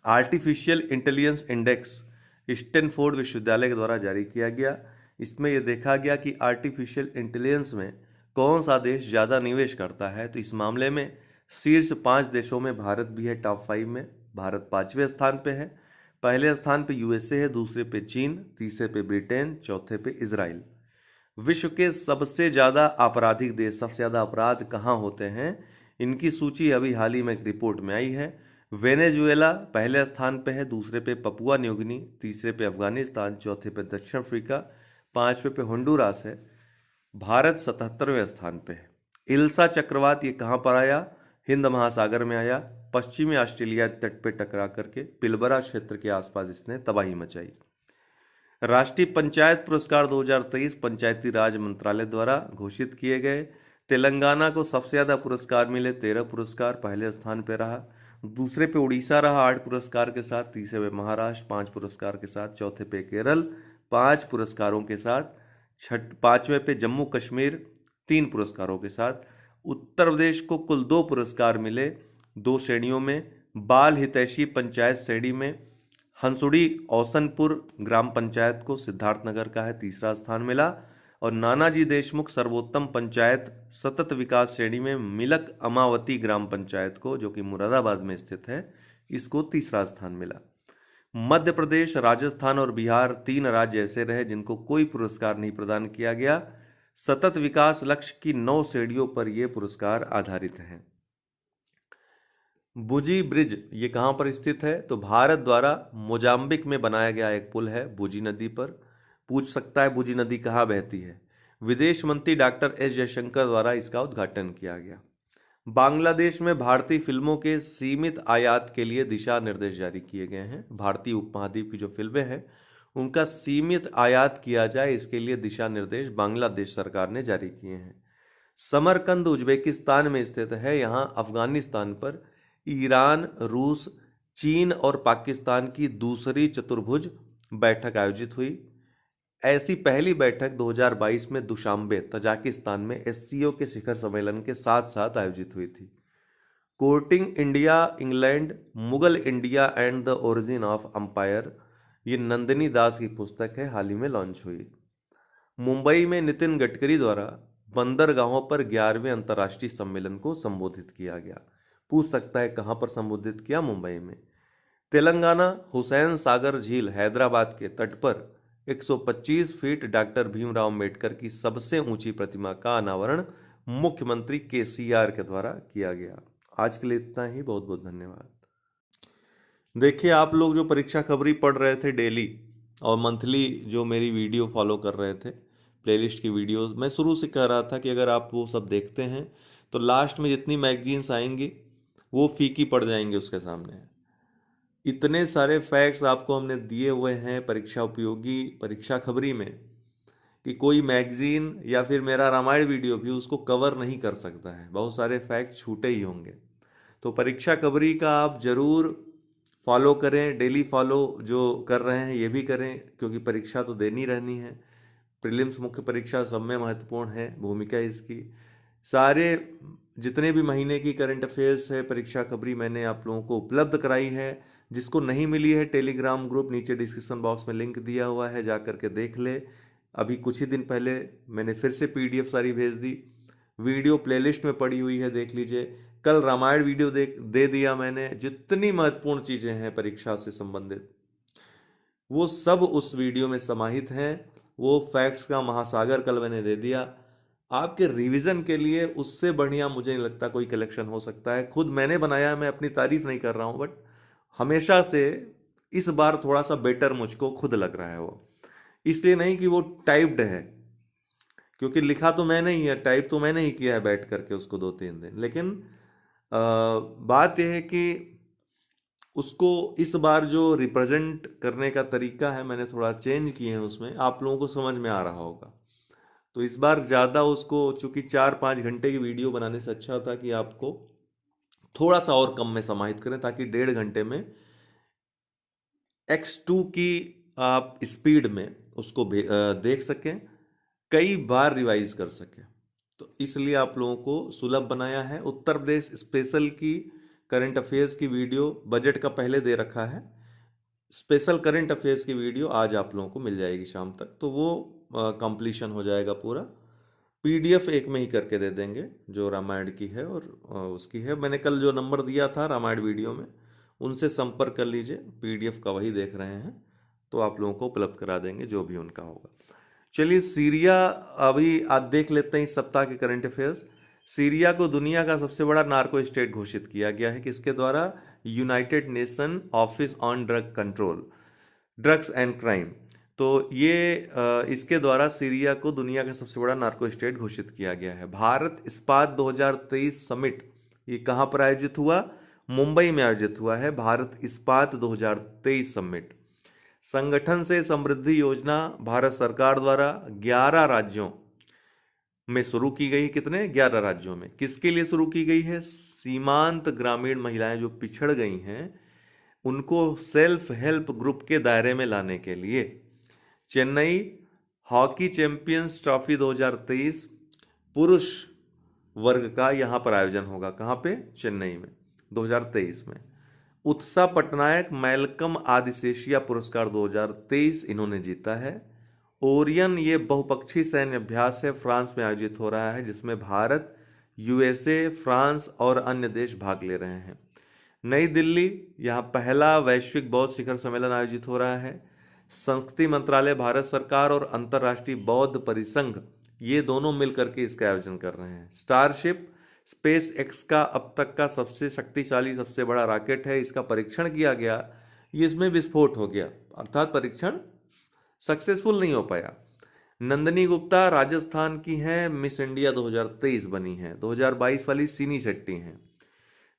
आर्टिफिशियल इंटेलिजेंस इंडेक्स स्टैनफोर्ड विश्वविद्यालय के द्वारा जारी किया गया। इसमें यह देखा गया कि आर्टिफिशियल इंटेलिजेंस में कौन सा देश ज़्यादा निवेश करता है। तो इस मामले में शीर्ष 5 देशों में भारत भी है। टॉप 5 में भारत 5वें स्थान पे है। पहले स्थान पे यूएसए है, दूसरे पे चीन, तीसरे पे ब्रिटेन, चौथे पे इजराइल। विश्व के सबसे ज़्यादा आपराधिक देश, सबसे ज़्यादा अपराध कहाँ होते हैं, इनकी सूची अभी हाल ही में एक रिपोर्ट में आई है। वेनेजुएला पहले स्थान पे है, दूसरे पे पपुआ न्यू गिनी, तीसरे पे अफगानिस्तान, चौथे पे दक्षिण अफ्रीका, 5वें पे होंडुरास है। भारत 77वें स्थान पे है। इल्सा चक्रवात ये कहाँ पर आया? हिंद महासागर में आया। पश्चिमी ऑस्ट्रेलिया तट पे टकरा करके पिलबरा क्षेत्र के आसपास इसने तबाही मचाई। राष्ट्रीय पंचायत पुरस्कार 2023 पंचायती राज मंत्रालय द्वारा घोषित किए गए। तेलंगाना को सबसे ज़्यादा पुरस्कार मिले, 13 पुरस्कार, पहले स्थान पे रहा। दूसरे पे उड़ीसा रहा 8 पुरस्कार के साथ, तीसरे पे महाराष्ट्र 5 पुरस्कार के साथ, चौथे पे केरल 5 पुरस्कारों के साथ, 5वें पे जम्मू कश्मीर 3 पुरस्कारों के साथ। उत्तर प्रदेश को कुल 2 पुरस्कार मिले 2 श्रेणियों में। बाल हितैषी पंचायत श्रेणी में हंसुड़ी औसनपुर ग्राम पंचायत को, सिद्धार्थनगर का है, तीसरा स्थान मिला। और नानाजी देशमुख सर्वोत्तम पंचायत सतत विकास श्रेणी में मिलक अमावती ग्राम पंचायत को, जो कि मुरादाबाद में स्थित है, इसको तीसरा स्थान मिला। मध्य प्रदेश, राजस्थान और बिहार 3 राज्य ऐसे रहे जिनको कोई पुरस्कार नहीं प्रदान किया गया। सतत विकास लक्ष्य की 9 श्रेणियों पर यह पुरस्कार आधारित हैं। बुजी ब्रिज ये कहाँ पर स्थित है? तो भारत द्वारा मोजाम्बिक में बनाया गया एक पुल है बुजी नदी पर। पूछ सकता है बुजी नदी कहाँ बहती है? विदेश मंत्री डॉक्टर एस जयशंकर द्वारा इसका उद्घाटन किया गया। बांग्लादेश में भारतीय फिल्मों के सीमित आयात के लिए दिशा निर्देश जारी किए गए हैं। भारतीय उपमहाद्वीप की जो फिल्में हैं उनका सीमित आयात किया जाए, इसके लिए दिशा निर्देश बांग्लादेश सरकार ने जारी किए हैं। समरकंद उज्बेकिस्तान में स्थित है। यहाँ अफगानिस्तान पर ईरान, रूस, चीन और पाकिस्तान की दूसरी चतुर्भुज बैठक आयोजित हुई। ऐसी पहली बैठक 2022 में दुशांबे तजाकिस्तान में एससीओ के शिखर सम्मेलन के साथ साथ आयोजित हुई थी। Courting India England, Mughal India and the origin of umpire, ये नंदिनी दास की पुस्तक है, हाल ही में लॉन्च हुई। मुंबई में नितिन गडकरी द्वारा बंदरगाहों पर 11वें अंतर्राष्ट्रीय सम्मेलन को संबोधित किया गया। पूछ सकता है कहाँ पर संबोधित किया? मुंबई में। तेलंगाना हुसैन सागर झील हैदराबाद के तट पर 125 फीट डॉक्टर भीमराव अंबेडकर की सबसे ऊंची प्रतिमा का अनावरण मुख्यमंत्री केसीआर के द्वारा किया गया। आज के लिए इतना ही, बहुत बहुत धन्यवाद। देखिए, आप लोग जो परीक्षा खबरी पढ़ रहे थे डेली और मंथली जो मेरी वीडियो फॉलो कर रहे थे, प्लेलिस्ट की वीडियोस, मैं शुरू से कह रहा था कि अगर आप वो सब देखते हैं तो लास्ट में जितनी मैगजीन्स आएंगी वो फीकी पड़ जाएंगे उसके सामने। इतने सारे फैक्ट्स आपको हमने दिए हुए हैं परीक्षा उपयोगी परीक्षा खबरी में कि कोई मैगजीन या फिर मेरा रामायण वीडियो भी उसको कवर नहीं कर सकता है। बहुत सारे फैक्ट छूटे ही होंगे। तो परीक्षा खबरी का आप ज़रूर फॉलो करें, डेली फॉलो जो कर रहे हैं ये भी करें, क्योंकि परीक्षा तो देनी रहनी है। प्रीलिम्स, मुख्य परीक्षा सब में महत्वपूर्ण है भूमिका इसकी। सारे जितने भी महीने की करंट अफेयर्स है परीक्षा खबरी मैंने आप लोगों को उपलब्ध कराई है। जिसको नहीं मिली है, टेलीग्राम ग्रुप नीचे डिस्क्रिप्शन बॉक्स में लिंक दिया हुआ है, जा करके देख ले। अभी कुछ ही दिन पहले मैंने फिर से पीडीएफ सारी भेज दी। वीडियो प्लेलिस्ट में पड़ी हुई है, देख लीजिए। कल रामायण वीडियो दे दिया मैंने। जितनी महत्वपूर्ण चीज़ें हैं परीक्षा से संबंधित वो सब उस वीडियो में समाहित हैं। वो फैक्ट्स का महासागर कल मैंने दे दिया। आपके रिवीजन के लिए उससे बढ़िया मुझे नहीं लगता कोई कलेक्शन हो सकता है। खुद मैंने बनाया, मैं अपनी तारीफ नहीं कर रहा हूँ, बट हमेशा से इस बार थोड़ा सा बेटर मुझको खुद लग रहा है। वो इसलिए नहीं कि वो टाइप्ड है, क्योंकि लिखा तो मैंने ही है, टाइप तो मैंने ही किया है बैठ करके उसको 2-3 दिन। लेकिन बात यह है कि उसको इस बार जो रिप्रेजेंट करने का तरीका है मैंने थोड़ा चेंज किए हैं, उसमें आप लोगों को समझ में आ रहा होगा। तो इस बार ज़्यादा उसको, चूँकि 4-5 घंटे की वीडियो बनाने से अच्छा था कि आपको थोड़ा सा और कम में समाहित करें, ताकि 1.5 घंटे में X2 की आप स्पीड में उसको देख सकें, कई बार रिवाइज कर सकें। तो इसलिए आप लोगों को सुलभ बनाया है। उत्तर प्रदेश स्पेशल की करंट अफेयर्स की वीडियो बजट का पहले दे रखा है। स्पेशल करंट अफेयर्स की वीडियो आज आप लोगों को मिल जाएगी शाम तक, तो वो कंप्लीशन हो जाएगा पूरा। पीडीएफ एक में ही करके दे देंगे जो रामायण की है और उसकी है। मैंने कल जो नंबर दिया था रामायण वीडियो में, उनसे संपर्क कर लीजिए। पीडीएफ का वही देख रहे हैं तो आप लोगों को उपलब्ध करा देंगे जो भी उनका होगा। चलिए सीरिया अभी आज देख लेते हैं इस सप्ताह के करंट अफेयर्स। सीरिया को दुनिया का सबसे बड़ा नार्को स्टेट घोषित किया गया है। किसके द्वारा? United nation office on drug control, drugs and crime. तो ये इसके द्वारा सीरिया को दुनिया का सबसे बड़ा नार्को स्टेट घोषित किया गया है। भारत इस्पात 2023 समिट ये कहाँ पर आयोजित हुआ? मुंबई में आयोजित हुआ है भारत इस्पात 2023 समिट। संगठन से समृद्धि योजना भारत सरकार द्वारा 11 राज्यों में शुरू की गई। कितने? 11 राज्यों में। किसके लिए शुरू की गई है? सीमांत ग्रामीण महिलाएं जो पिछड़ गई हैं उनको सेल्फ हेल्प ग्रुप के दायरे में लाने के लिए। चेन्नई हॉकी चैंपियंस ट्रॉफी 2023 पुरुष वर्ग का यहां पर आयोजन होगा। कहां पे? चेन्नई में 2023 में। उत्सा पटनायक मैल्कम आदिशेषिया पुरस्कार 2023 इन्होंने जीता है। ओरियन ये बहुपक्षीय सैन्य अभ्यास है, फ्रांस में आयोजित हो रहा है, जिसमें भारत, यूएसए, फ्रांस और अन्य देश भाग ले रहे हैं। नई दिल्ली यहाँ पहला वैश्विक बौद्ध शिखर सम्मेलन आयोजित हो रहा है। संस्कृति मंत्रालय, भारत सरकार और अंतर्राष्ट्रीय बौद्ध परिसंघ ये दोनों मिलकर के इसका आयोजन कर रहे हैं। स्टारशिप स्पेस एक्स का अब तक का सबसे शक्तिशाली सबसे बड़ा रॉकेट है। इसका परीक्षण किया गया, ये इसमें विस्फोट हो गया, अर्थात परीक्षण सक्सेसफुल नहीं हो पाया। नंदिनी गुप्ता राजस्थान की हैं, मिस इंडिया 2023 बनी है। 2022 वाली सीनी शेट्टी हैं।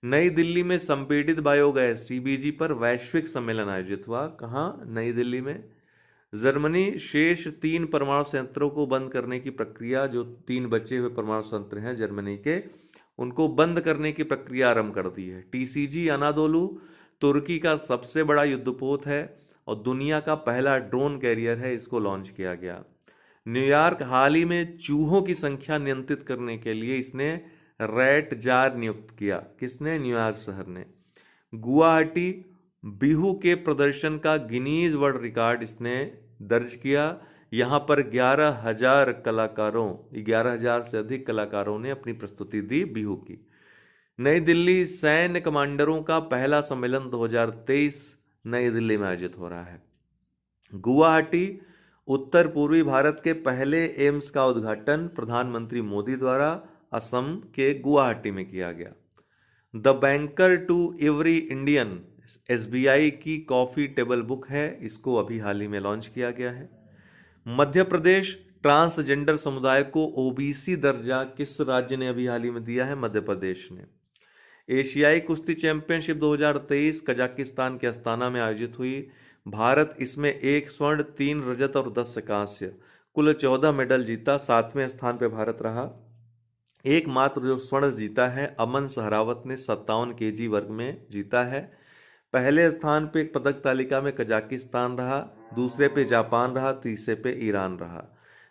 नई दिल्ली में संपीड़ित बायोगैस सीबीजी पर वैश्विक सम्मेलन आयोजित हुआ। कहाँ? नई दिल्ली में। जर्मनी शेष 3 परमाणु संयंत्रों को बंद करने की प्रक्रिया, जो 3 बचे हुए परमाणु संयंत्र हैं जर्मनी के, उनको बंद करने की प्रक्रिया आरंभ कर दी है। टीसीजी अनादोलू तुर्की का सबसे बड़ा युद्धपोत है और दुनिया का पहला ड्रोन कैरियर है, इसको लॉन्च किया गया। न्यूयॉर्क हाल ही में चूहों की संख्या नियंत्रित करने के लिए इसने रैट जार नियुक्त किया। किसने? न्यूयॉर्क शहर ने। गुवाहाटी बिहू के प्रदर्शन का गिनीज वर्ल्ड रिकॉर्ड इसने दर्ज किया। यहाँ पर 11,000 कलाकारों, 11,000 से अधिक कलाकारों ने अपनी प्रस्तुति दी बिहू की। नई दिल्ली सैन्य कमांडरों का पहला सम्मेलन 2023 नई दिल्ली में आयोजित हो रहा है। गुवाहाटी उत्तर पूर्वी भारत के पहले एम्स का उद्घाटन प्रधानमंत्री मोदी द्वारा असम के गुवाहाटी में किया गया। The banker to every Indian SBI की कॉफी टेबल बुक है, इसको अभी हाल ही में लॉन्च किया गया है। मध्य प्रदेश ट्रांसजेंडर समुदाय को ओबीसी दर्जा किस राज्य ने अभी हाल ही में दिया है? मध्य प्रदेश ने। एशियाई कुश्ती चैंपियनशिप 2023 कजाकिस्तान के अस्ताना में आयोजित हुई। भारत इसमें 1 स्वर्ण 3 रजत और 10 कांस्य कुल 14 मेडल जीता। 7वें स्थान पर भारत रहा। एकमात्र जो स्वर्ण जीता है अमन सहरावत ने 57 केजी वर्ग में जीता है। पहले स्थान पे पदक तालिका में कजाकिस्तान रहा, दूसरे पे जापान रहा, तीसरे पे ईरान रहा।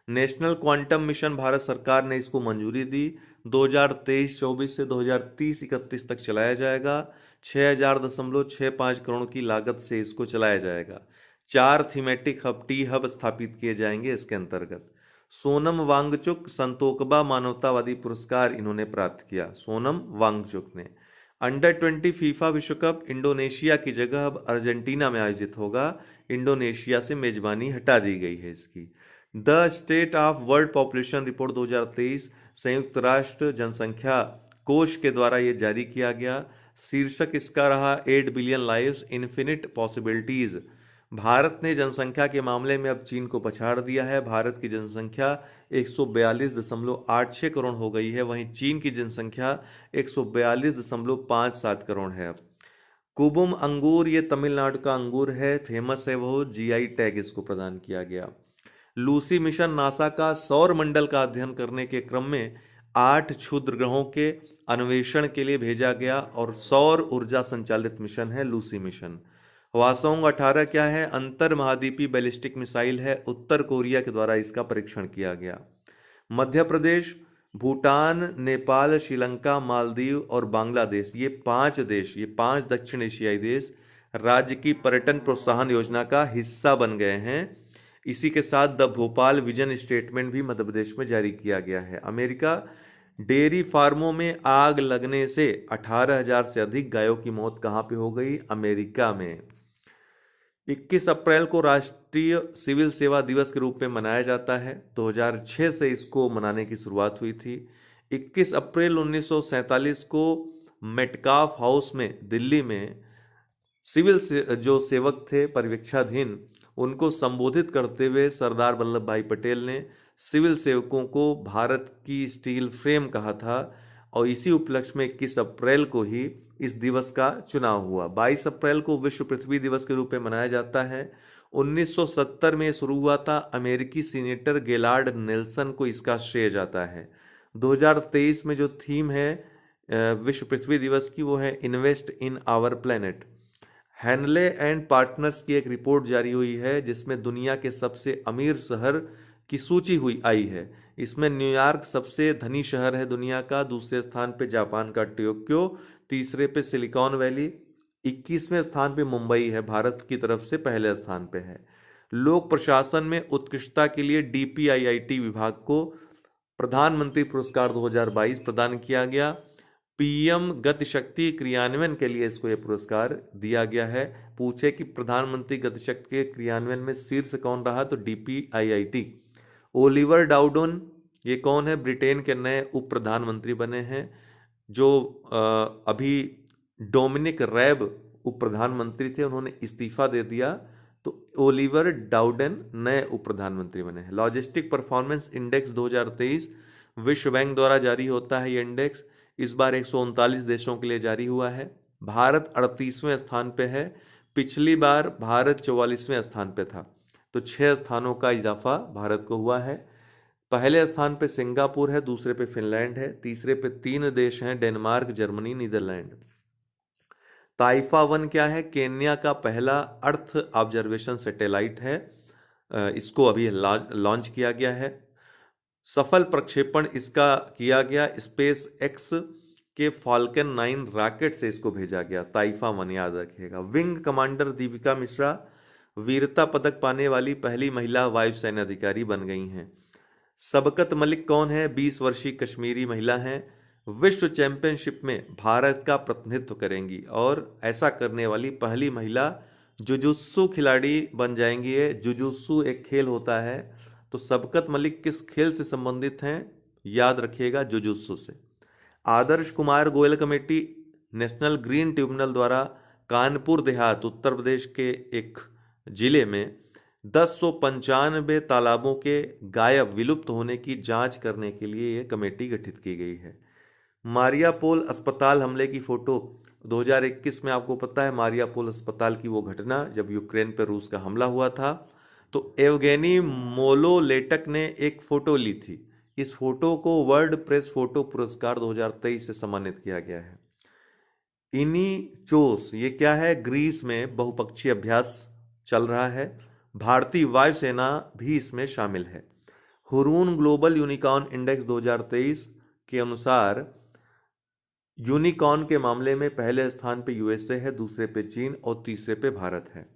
नेशनल क्वांटम मिशन भारत सरकार ने इसको मंजूरी दी। 2023-24 से 2030-31 तक चलाया जाएगा। 6,000.65 करोड़ की लागत से इसको चलाया जाएगा। 4 थीमेटिक हब टी हब स्थापित किए जाएंगे इसके अंतर्गत। सोनम वांगचुक संतोकबा मानवतावादी पुरस्कार इन्होंने प्राप्त किया, सोनम वांगचुक ने। अंडर-20 फीफा विश्व कप इंडोनेशिया की जगह अब अर्जेंटीना में आयोजित होगा। इंडोनेशिया से मेजबानी हटा दी गई है इसकी। The state of world population report 2023 संयुक्त राष्ट्र जनसंख्या कोष के द्वारा ये जारी किया गया। शीर्षक इसका रहा 8 billion lives infinite possibilities. Bharat ने जनसंख्या के मामले में अब चीन को पछाड़ दिया है। भारत की जनसंख्या 142.86 करोड़ हो गई है, वहीं चीन की जनसंख्या 142.57 करोड़ है। अब कुबुम अंगूर ये तमिलनाडु का अंगूर है, फेमस है वो, जीआई टैग इसको प्रदान किया गया। लूसी मिशन नासा का सौर मंडल का अध्ययन करने के क्रम में 8 क्षुद्र ग्रहों के अन्वेषण के लिए भेजा गया और सौर ऊर्जा संचालित मिशन है लूसी मिशन। हवासोंग 18 क्या है? अंतर महाद्वीपीय बैलिस्टिक मिसाइल है, उत्तर कोरिया के द्वारा इसका परीक्षण किया गया। मध्य प्रदेश, भूटान, नेपाल, श्रीलंका, मालदीव और बांग्लादेश ये 5 देश, ये 5 दक्षिण एशियाई देश राज्य की पर्यटन प्रोत्साहन योजना का हिस्सा बन गए हैं। इसी के साथ द भोपाल विजन स्टेटमेंट भी मध्य प्रदेश में जारी किया गया है। अमेरिका, डेयरी फार्मों में आग लगने से 18,000 से अधिक गायों की मौत कहाँ पे हो गई? अमेरिका में। 21 अप्रैल को राष्ट्रीय सिविल सेवा दिवस के रूप में मनाया जाता है। 2006 से इसको मनाने की शुरुआत हुई थी। 21 अप्रैल 1947 को मेटकाफ हाउस में दिल्ली में सिविल से जो सेवक थे पर्यवेक्षाधीन, उनको संबोधित करते हुए सरदार वल्लभ भाई पटेल ने सिविल सेवकों को भारत की स्टील फ्रेम कहा था और इसी उपलक्ष्य में 21 अप्रैल को ही इस दिवस का चुनाव हुआ। 22 अप्रैल को विश्व पृथ्वी दिवस के रूप में मनाया जाता है। 1970 में शुरू हुआ था। अमेरिकी सीनेटर गेलार्ड नेल्सन को इसका श्रेय जाता है। 2023 में जो थीम है विश्व पृथ्वी दिवस की, वो है invest in our planet. Henley and partners की एक रिपोर्ट जारी हुई है जिसमें दुनिया के सबसे अमीर शहर की सूची हुई आई है। इसमें न्यूयॉर्क सबसे धनी शहर है दुनिया का, दूसरे स्थान पे जापान का टोक्यो, तीसरे पे सिलिकॉन वैली, 21वें स्थान पे मुंबई है, भारत की तरफ से पहले स्थान पे है। लोक प्रशासन में उत्कृष्टता के लिए DPIIT विभाग को प्रधानमंत्री पुरस्कार 2022 प्रदान किया गया। PM गति शक्ति क्रियान्वयन के लिए इसको यह पुरस्कार दिया गया है। पूछे कि प्रधानमंत्री गति शक्ति के क्रियान्वयन में शीर्ष कौन रहा, तो DPIIT। ओलिवर डाउडन, ये कौन है? ब्रिटेन के नए उप प्रधानमंत्री बने हैं। जो अभी डोमिनिक रैब उप प्रधानमंत्री थे, उन्होंने इस्तीफा दे दिया, तो ओलिवर डाउडन नए उप प्रधानमंत्री बने हैं। लॉजिस्टिक परफॉर्मेंस इंडेक्स 2023 विश्व बैंक द्वारा जारी होता है। ये इंडेक्स इस बार 139 देशों के लिए जारी हुआ है। भारत 38वें स्थान पे है। पिछली बार भारत 44वें स्थान पे था, तो 6 स्थानों का इजाफा भारत को हुआ है। पहले स्थान पे सिंगापुर है, दूसरे पे फिनलैंड है, तीसरे पे 3 देश हैं, डेनमार्क, जर्मनी, नीदरलैंड। ताइफा 1 क्या है? केन्या का पहला अर्थ ऑब्जर्वेशन सैटेलाइट है। इसको अभी लॉन्च किया गया है। सफल प्रक्षेपण इसका किया गया, स्पेस एक्स के फाल्कन 9 रॉकेट से इसको भेजा गया। ताइफा 1 याद रखिएगा। विंग कमांडर दीपिका मिश्रा वीरता पदक पाने वाली पहली महिला वायुसेना अधिकारी बन गई हैं। सबकत मलिक कौन है? 20 वर्षीय कश्मीरी महिला हैं। विश्व चैंपियनशिप में भारत का प्रतिनिधित्व करेंगी और ऐसा करने वाली पहली महिला जुजुत्सु खिलाड़ी बन जाएंगी। जुजुत्सु एक खेल होता है, तो सबकत मलिक किस खेल से संबंधित हैं? याद रखिएगा, जुजुत्सु से। Adarsh Kumar Goyal committee national green tribunal द्वारा कानपुर देहात उत्तर प्रदेश के एक जिले में 1095 तालाबों के गायब विलुप्त होने की जांच करने के लिए यह कमेटी गठित की गई है। मारियापोल अस्पताल हमले की फोटो 2021 में, आपको पता है मारियापोल अस्पताल की वो घटना जब यूक्रेन पर रूस का हमला हुआ था, तो एवगेनी मोलोलेटक ने एक फोटो ली थी। इस फोटो को वर्ल्ड प्रेस फोटो पुरस्कार 2023 से सम्मानित किया गया है। इनीचोस, ये क्या है? ग्रीस में बहुपक्षीय अभ्यास चल रहा है। भारतीय वायुसेना भी इसमें शामिल है। हुरून ग्लोबल यूनिकॉर्न इंडेक्स 2023 के अनुसार यूनिकॉर्न के मामले में पहले स्थान पे USA है, दूसरे पे चीन और तीसरे पे भारत है।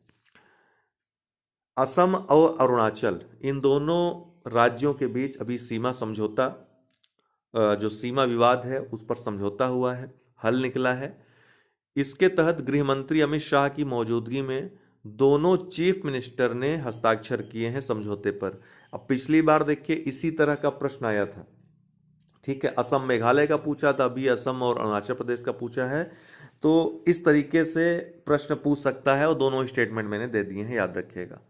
असम और अरुणाचल, इन दोनों राज्यों के बीच अभी सीमा समझौता, जो सीमा विवाद है उस पर समझौता हुआ है, हल निकला है। इसके तहत गृह मंत्री अमित शाह की मौजूदगी में दोनों चीफ मिनिस्टर ने हस्ताक्षर किए हैं समझौते पर। अब पिछली बार देखिए इसी तरह का प्रश्न आया था, ठीक है, असम मेघालय का पूछा था, अभी असम और अरुणाचल प्रदेश का पूछा है। तो इस तरीके से प्रश्न पूछ सकता है और दोनों स्टेटमेंट मैंने दे दिए हैं, याद रखिएगा।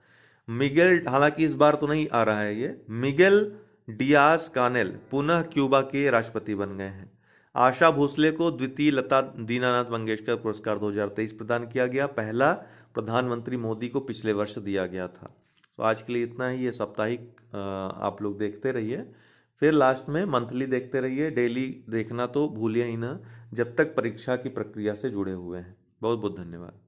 मिगेल, हालांकि इस बार तो नहीं आ रहा है ये, मिगेल डियाज कानेल पुनः क्यूबा के राष्ट्रपति बन गए हैं। आशा भोसले को द्वितीय लता दीनानाथ मंगेशकर पुरस्कार 2023 प्रदान किया गया। पहला प्रधानमंत्री मोदी को पिछले वर्ष दिया गया था। तो आज के लिए इतना ही। ये साप्ताहिक आप लोग देखते रहिए, फिर लास्ट में मंथली देखते रहिए। डेली देखना तो भूलिए ही ना, जब तक परीक्षा की प्रक्रिया से जुड़े हुए हैं। बहुत बहुत धन्यवाद।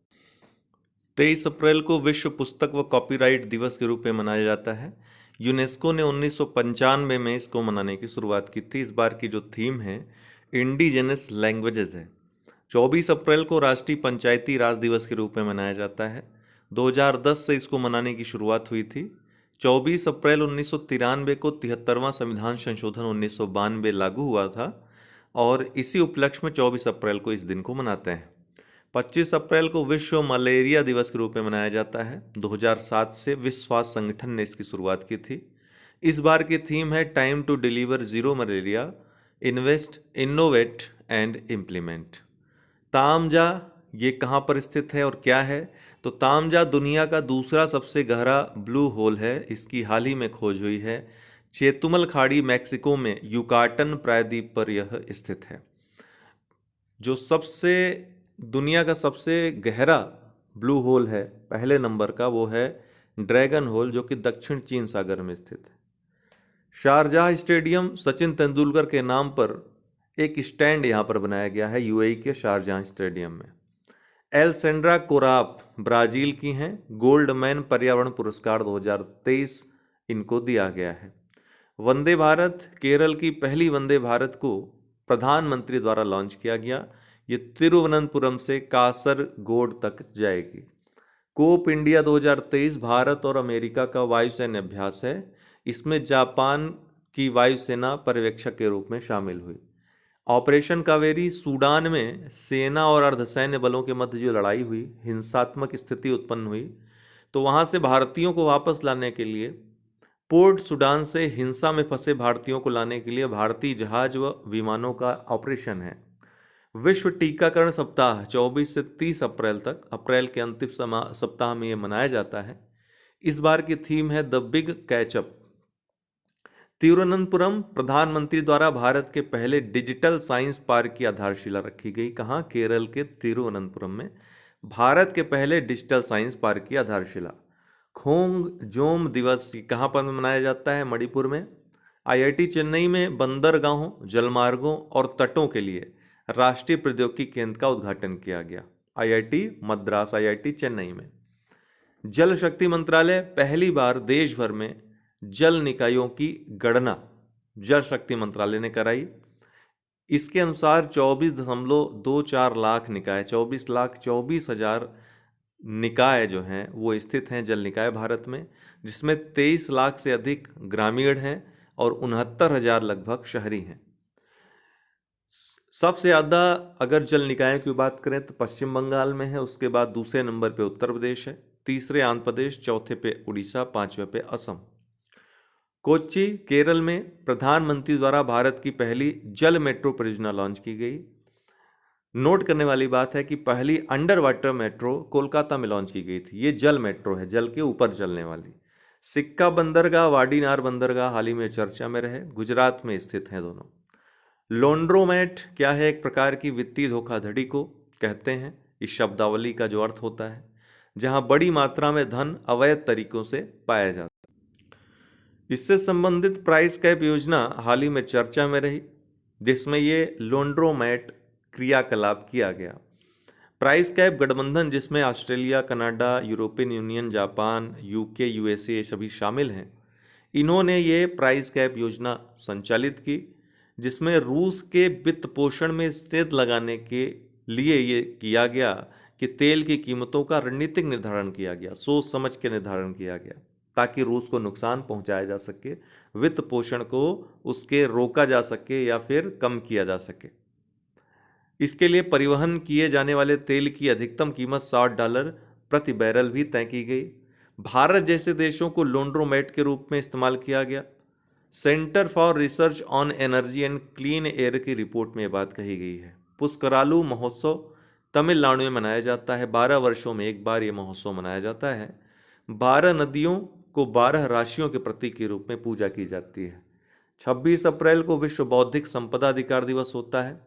23 अप्रैल को विश्व पुस्तक व कॉपीराइट दिवस के रूप में मनाया जाता है। यूनेस्को ने 1995 में इसको मनाने की शुरुआत की थी। इस बार की जो थीम है इंडिजिनस लैंग्वेजेस है। 24 अप्रैल को राष्ट्रीय पंचायती राज दिवस के रूप में मनाया जाता है। 2010 से इसको मनाने की शुरुआत हुई थी। 24 अप्रैल 1993 को 73वां संविधान संशोधन 1992 लागू हुआ था और इसी उपलक्ष्य में 24 अप्रैल को इस दिन को मनाते हैं। 25 अप्रैल को विश्व मलेरिया दिवस के रूप में मनाया जाता है। 2007 से विश्व स्वास्थ्य संगठन ने इसकी शुरुआत की थी। इस बार की थीम है time to deliver zero malaria, invest, innovate and implement. तामजा ये कहाँ पर स्थित है और क्या है? तो तामजा दुनिया का दूसरा सबसे गहरा ब्लू होल है। इसकी हाल ही में खोज हुई है। चेतुमल खाड़ी मैक्सिको में युकाटन प्रायद्वीप पर यह स्थित है। जो सबसे दुनिया का सबसे गहरा ब्लू होल है पहले नंबर का, वो है ड्रैगन होल, जो कि दक्षिण चीन सागर में स्थित है। शारजाह स्टेडियम सचिन तेंदुलकर के नाम पर एक स्टैंड यहाँ पर बनाया गया है यूएई के शारजाह स्टेडियम में। एलसेंड्रा कोराप ब्राजील की हैं। गोल्डमैन पर्यावरण पुरस्कार 2023 इनको दिया गया है। वंदे भारत, केरल की पहली वंदे भारत को प्रधानमंत्री द्वारा लॉन्च किया गया। ये तिरुवनंतपुरम से कासरगोड तक जाएगी। कोप इंडिया 2023 भारत और अमेरिका का वायुसैन्य अभ्यास है। इसमें जापान की वायुसेना पर्यवेक्षक के रूप में शामिल हुई। ऑपरेशन कावेरी, सूडान में सेना और अर्धसैन्य बलों के मध्य जो लड़ाई हुई, हिंसात्मक स्थिति उत्पन्न हुई, तो वहां से भारतीयों को वापस लाने के लिए, पोर्ट सुडान से हिंसा में फंसे भारतीयों को लाने के लिए भारतीय जहाज व विमानों का ऑपरेशन है। विश्व टीकाकरण सप्ताह 24 से 30 अप्रैल तक, अप्रैल के अंतिम सप्ताह में ये मनाया जाता है। इस बार की थीम है द बिग कैचअप। तिरुवनंतपुरम, प्रधानमंत्री द्वारा भारत के पहले डिजिटल साइंस पार्क की आधारशिला रखी गई। कहाँ? केरल के तिरुवनंतपुरम में भारत के पहले डिजिटल साइंस पार्क की आधारशिला। खोंगजोम दिवस कहाँ पर मनाया जाता है? मणिपुर में। आईआईटी चेन्नई में बंदरगाहों, जलमार्गों और तटों के लिए राष्ट्रीय प्रौद्योगिकी केंद्र का उद्घाटन किया गया। आईआईटी मद्रास, आईआईटी चेन्नई में। जल शक्ति मंत्रालय, पहली बार देश भर में जल निकायों की गणना जल शक्ति मंत्रालय ने कराई। इसके अनुसार 24.24 लाख निकाय, 24,24,000 निकाय जो हैं वो स्थित हैं, जल निकाय भारत में, जिसमें 23 लाख से अधिक ग्रामीण हैं और 69,000 लगभग शहरी हैं। सबसे ज़्यादा अगर जल निकायों की बात करें तो पश्चिम बंगाल में है, उसके बाद दूसरे नंबर पे उत्तर प्रदेश है, तीसरे आंध्र प्रदेश, चौथे पे उड़ीसा, पांचवें पे असम। कोच्चि, केरल में प्रधानमंत्री द्वारा भारत की पहली जल मेट्रो परियोजना लॉन्च की गई। नोट करने वाली बात है कि पहली अंडर वाटर मेट्रो कोलकाता में लॉन्च की गई थी। ये जल मेट्रो है, जल के ऊपर चलने वाली। सिक्का बंदरगाह, वाडीनार बंदरगाह हाल ही में चर्चा में रहे, गुजरात में स्थित हैं दोनों। लॉन्ड्रोमैट क्या है? एक प्रकार की वित्तीय धोखाधड़ी को कहते हैं। इस शब्दावली का जो अर्थ होता है जहां बड़ी मात्रा में धन अवैध तरीकों से पाया जाता है। इससे संबंधित प्राइस कैप योजना हाल ही में चर्चा में रही, जिसमें ये लॉन्ड्रोमैट क्रियाकलाप किया गया। प्राइस कैप गठबंधन, जिसमें Australia, Canada, European union, Japan, UK, USA सभी शामिल हैं, इन्होंने ये प्राइस कैप योजना संचालित की, जिसमें रूस के वित्त पोषण में सेंध लगाने के लिए ये किया गया कि तेल की कीमतों का रणनीतिक निर्धारण किया गया, सोच समझ के निर्धारण किया गया, ताकि रूस को नुकसान पहुंचाया जा सके, वित्त पोषण को उसके रोका जा सके या फिर कम किया जा सके। इसके लिए परिवहन किए जाने वाले तेल की अधिकतम कीमत $60 प्रति बैरल भी तय की गई। भारत जैसे देशों को लॉन्ड्रोमैट के रूप में इस्तेमाल किया गया। Centre for research on energy and clean air की रिपोर्ट में ये बात कही गई है। पुष्करालू महोत्सव तमिलनाडु में मनाया जाता है। 12 वर्षों में एक बार ये महोत्सव मनाया जाता है। 12 नदियों को 12 राशियों के प्रतीक के रूप में पूजा की जाती है। 26 अप्रैल को विश्व बौद्धिक संपदा अधिकार दिवस होता है।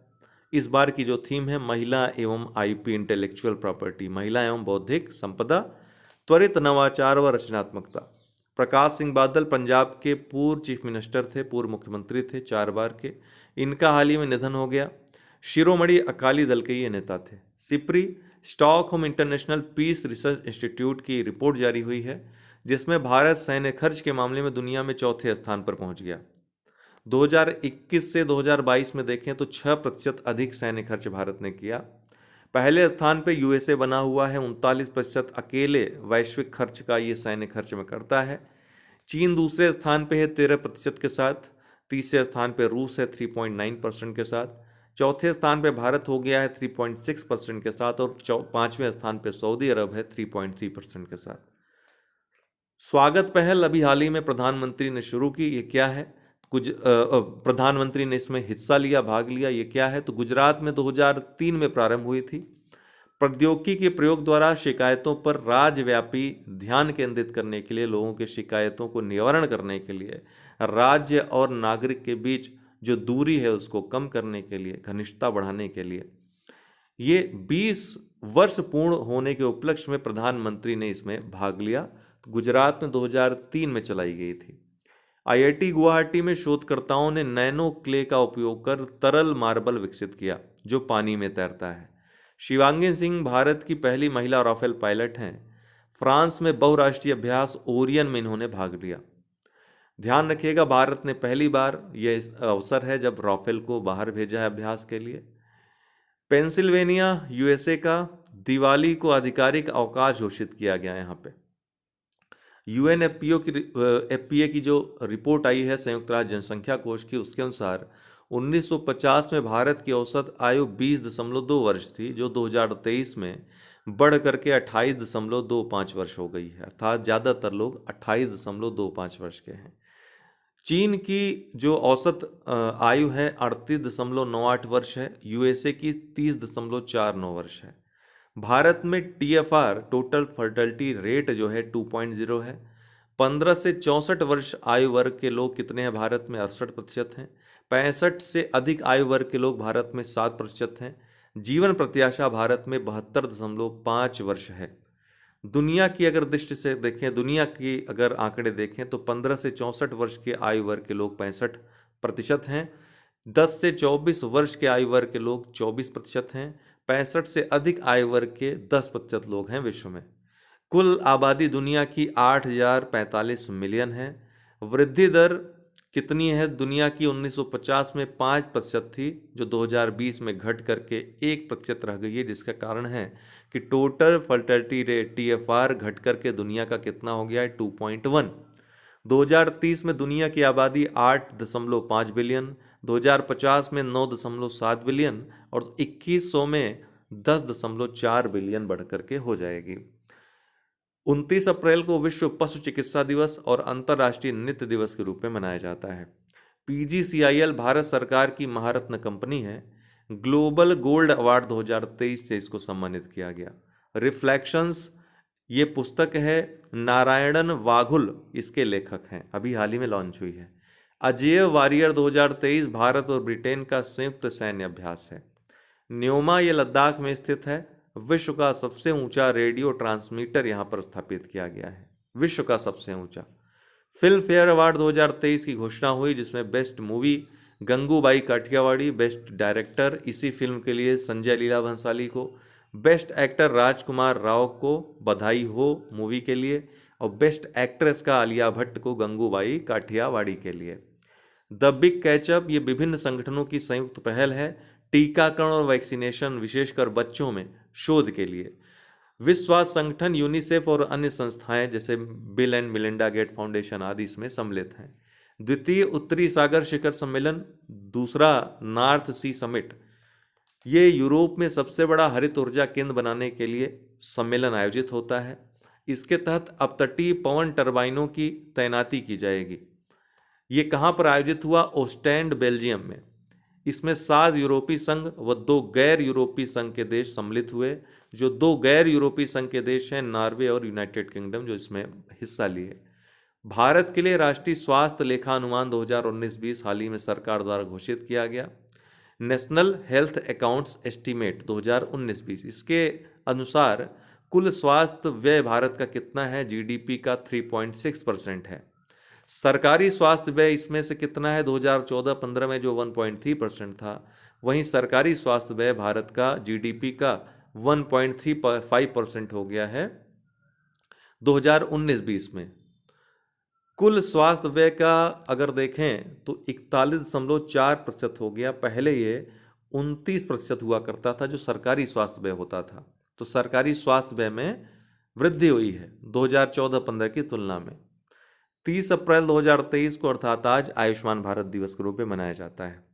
इस बार की जो थीम है महिला एवं आईपी, इंटेलेक्चुअल प्रॉपर्टी, महिला एवं बौद्धिक संपदा, त्वरित नवाचार व रचनात्मकता। प्रकाश सिंह बादल पंजाब के पूर्व चीफ मिनिस्टर थे, पूर्व मुख्यमंत्री थे 4 बार के। इनका हाल ही में निधन हो गया। शिरोमणि अकाली दल के ये नेता थे। SIPRI, Stockholm International Peace Research Institute की रिपोर्ट जारी हुई है, जिसमें भारत सैन्य खर्च के मामले में दुनिया में चौथे स्थान पर पहुंच गया। 2021 से 2022 में देखें तो 6% अधिक सैन्य खर्च भारत ने किया। पहले स्थान पे यूएसए बना हुआ है, 39% अकेले वैश्विक खर्च का ये सैन्य खर्च में करता है। चीन दूसरे स्थान पे है 13% के साथ। तीसरे स्थान पे रूस है 3.9% के साथ। चौथे स्थान पे भारत हो गया है 3.6% के साथ, और पांचवें स्थान पे सऊदी अरब है 3.3% के साथ। स्वागत पहल अभी हाल ही में प्रधानमंत्री ने शुरू की। ये क्या है? प्रधानमंत्री ने इसमें हिस्सा लिया, भाग लिया। ये क्या है? तो गुजरात में 2003 में प्रारंभ हुई थी। प्रौद्योगिकी के प्रयोग द्वारा शिकायतों पर राज्यव्यापी ध्यान केंद्रित करने के लिए, लोगों की शिकायतों को निवारण करने के लिए, राज्य और नागरिक के बीच जो दूरी है उसको कम करने के लिए, घनिष्ठता बढ़ाने के लिए, ये 20 वर्ष पूर्ण होने के उपलक्ष्य में प्रधानमंत्री ने इसमें भाग लिया। तो गुजरात में 2003 में चलाई गई थी। आईआईटी गुवाहाटी में शोधकर्ताओं ने नैनो क्ले का उपयोग कर तरल मार्बल विकसित किया जो पानी में तैरता है। शिवांगी सिंह भारत की पहली महिला राफेल पायलट हैं। फ्रांस में बहुराष्ट्रीय अभ्यास ओरियन में इन्होंने भाग लिया। ध्यान रखिएगा, भारत ने पहली बार यह अवसर है जब राफेल को बाहर भेजा है अभ्यास के लिए। पेंसिल्वेनिया यूएसए का दिवाली को आधिकारिक अवकाश घोषित किया गया। यहाँ पे एफपीए की जो रिपोर्ट आई है संयुक्त राज्य जनसंख्या कोष की, उसके अनुसार 1950 में भारत की औसत आयु 20.2 वर्ष थी, जो 2023 में बढ़ करके 28.25 वर्ष हो गई है। अर्थात ज़्यादातर लोग 28.25 वर्ष के हैं। चीन की जो औसत आयु है 38.98 वर्ष है। यूएसए की 30.49 वर्ष है। भारत में टीएफआर टोटल फर्टिलिटी रेट जो है 2.0 है। 15 से 64 वर्ष आयु वर्ग के लोग कितने हैं भारत में? 68% हैं। 65 से अधिक आयु वर्ग के लोग भारत में 7% हैं। जीवन प्रत्याशा भारत में 72.5 वर्ष है। दुनिया की अगर दृष्टि से देखें, दुनिया की अगर आंकड़े देखें तो 15 से 64 वर्ष के आयु वर्ग के लोग 65% हैं। 10 से 24 वर्ष के आयु वर्ग के लोग 24% हैं। 65 से अधिक आयु वर्ग के 10% लोग हैं विश्व में। कुल आबादी दुनिया की 8,045 मिलियन है। वृद्धि दर कितनी है दुनिया की? 1950 में 5% थी, जो 2020 में घट करके 1% रह गई है, जिसका कारण है कि टोटल फर्टिलिटी रेट टीएफआर घट करके दुनिया का कितना हो गया है? 2.1। 2030 में दुनिया की आबादी 8.5 बिलियन, 2050 में 9.7 बिलियन और 2100 में 10.4 बिलियन बढ़ करके हो जाएगी। 29 अप्रैल को विश्व पशु चिकित्सा दिवस और अंतर्राष्ट्रीय नृत्य दिवस के रूप में मनाया जाता है। पीजीसीआईएल भारत सरकार की महारत्न कंपनी है। ग्लोबल गोल्ड अवार्ड 2023 से इसको सम्मानित किया गया। रिफ्लेक्शंस ये पुस्तक है, नारायणन वाघुल इसके लेखक हैं, अभी हाल ही में लॉन्च हुई है। अजेय वॉरियर 2023 भारत और ब्रिटेन का संयुक्त सैन्य अभ्यास है। न्योमा ये लद्दाख में स्थित है। विश्व का सबसे ऊंचा रेडियो ट्रांसमीटर यहां पर स्थापित किया गया है, विश्व का सबसे ऊंचा। फिल्म फेयर अवार्ड 2023 की घोषणा हुई, जिसमें best movie Gangubai Kathiawadi, best director इसी फिल्म के लिए संजय लीला भंसाली को, बेस्ट एक्टर राजकुमार राव को बधाई हो मूवी के लिए, और बेस्ट एक्ट्रेस का आलिया भट्ट को गंगूबाई काठियावाड़ी के लिए। द बिग कैचअप ये विभिन्न संगठनों की संयुक्त पहल है, टीकाकरण और वैक्सीनेशन विशेषकर बच्चों में शोध के लिए। विश्व स्वास्थ्य संगठन, यूनिसेफ और अन्य संस्थाएं जैसे Bill and Melinda Gate foundation आदि इसमें सम्मिलित हैं। द्वितीय उत्तरी सागर शिखर सम्मेलन, दूसरा नॉर्थ सी समिट, ये यूरोप में सबसे बड़ा हरित ऊर्जा केंद्र बनाने के लिए सम्मेलन आयोजित होता है। इसके तहत अपतटीय पवन टर्बाइनों की तैनाती की जाएगी। ये कहाँ पर आयोजित हुआ? ओस्टेंड, बेल्जियम में। इसमें 7 यूरोपीय संघ व 2 गैर यूरोपीय संघ के देश सम्मिलित हुए। जो 2 गैर यूरोपीय संघ के देश हैं नॉर्वे और यूनाइटेड किंगडम, जो इसमें हिस्सा लिए। भारत के लिए राष्ट्रीय स्वास्थ्य लेखा अनुमान 2019-20 हाल ही में सरकार द्वारा घोषित किया गया। नेशनल हेल्थ अकाउंट्स एस्टीमेट 2019-20, इसके अनुसार कुल स्वास्थ्य व्यय भारत का कितना है? जीडीपी का 3.6% है। सरकारी स्वास्थ्य व्यय इसमें से कितना है? 2014-15 में जो 1.3% था, वहीं सरकारी स्वास्थ्य व्यय भारत का जीडीपी का 1.35% हो गया है 2019-20 में। कुल स्वास्थ्य व्यय का अगर देखें तो 41.4% हो गया। पहले ये 29% हुआ करता था जो सरकारी स्वास्थ्य व्यय होता था। तो सरकारी स्वास्थ्य व्यय में वृद्धि हुई है 2014-15 की तुलना में। 30 अप्रैल 2023 को अर्थात आज आयुष्मान भारत दिवस के रूप में मनाया जाता है।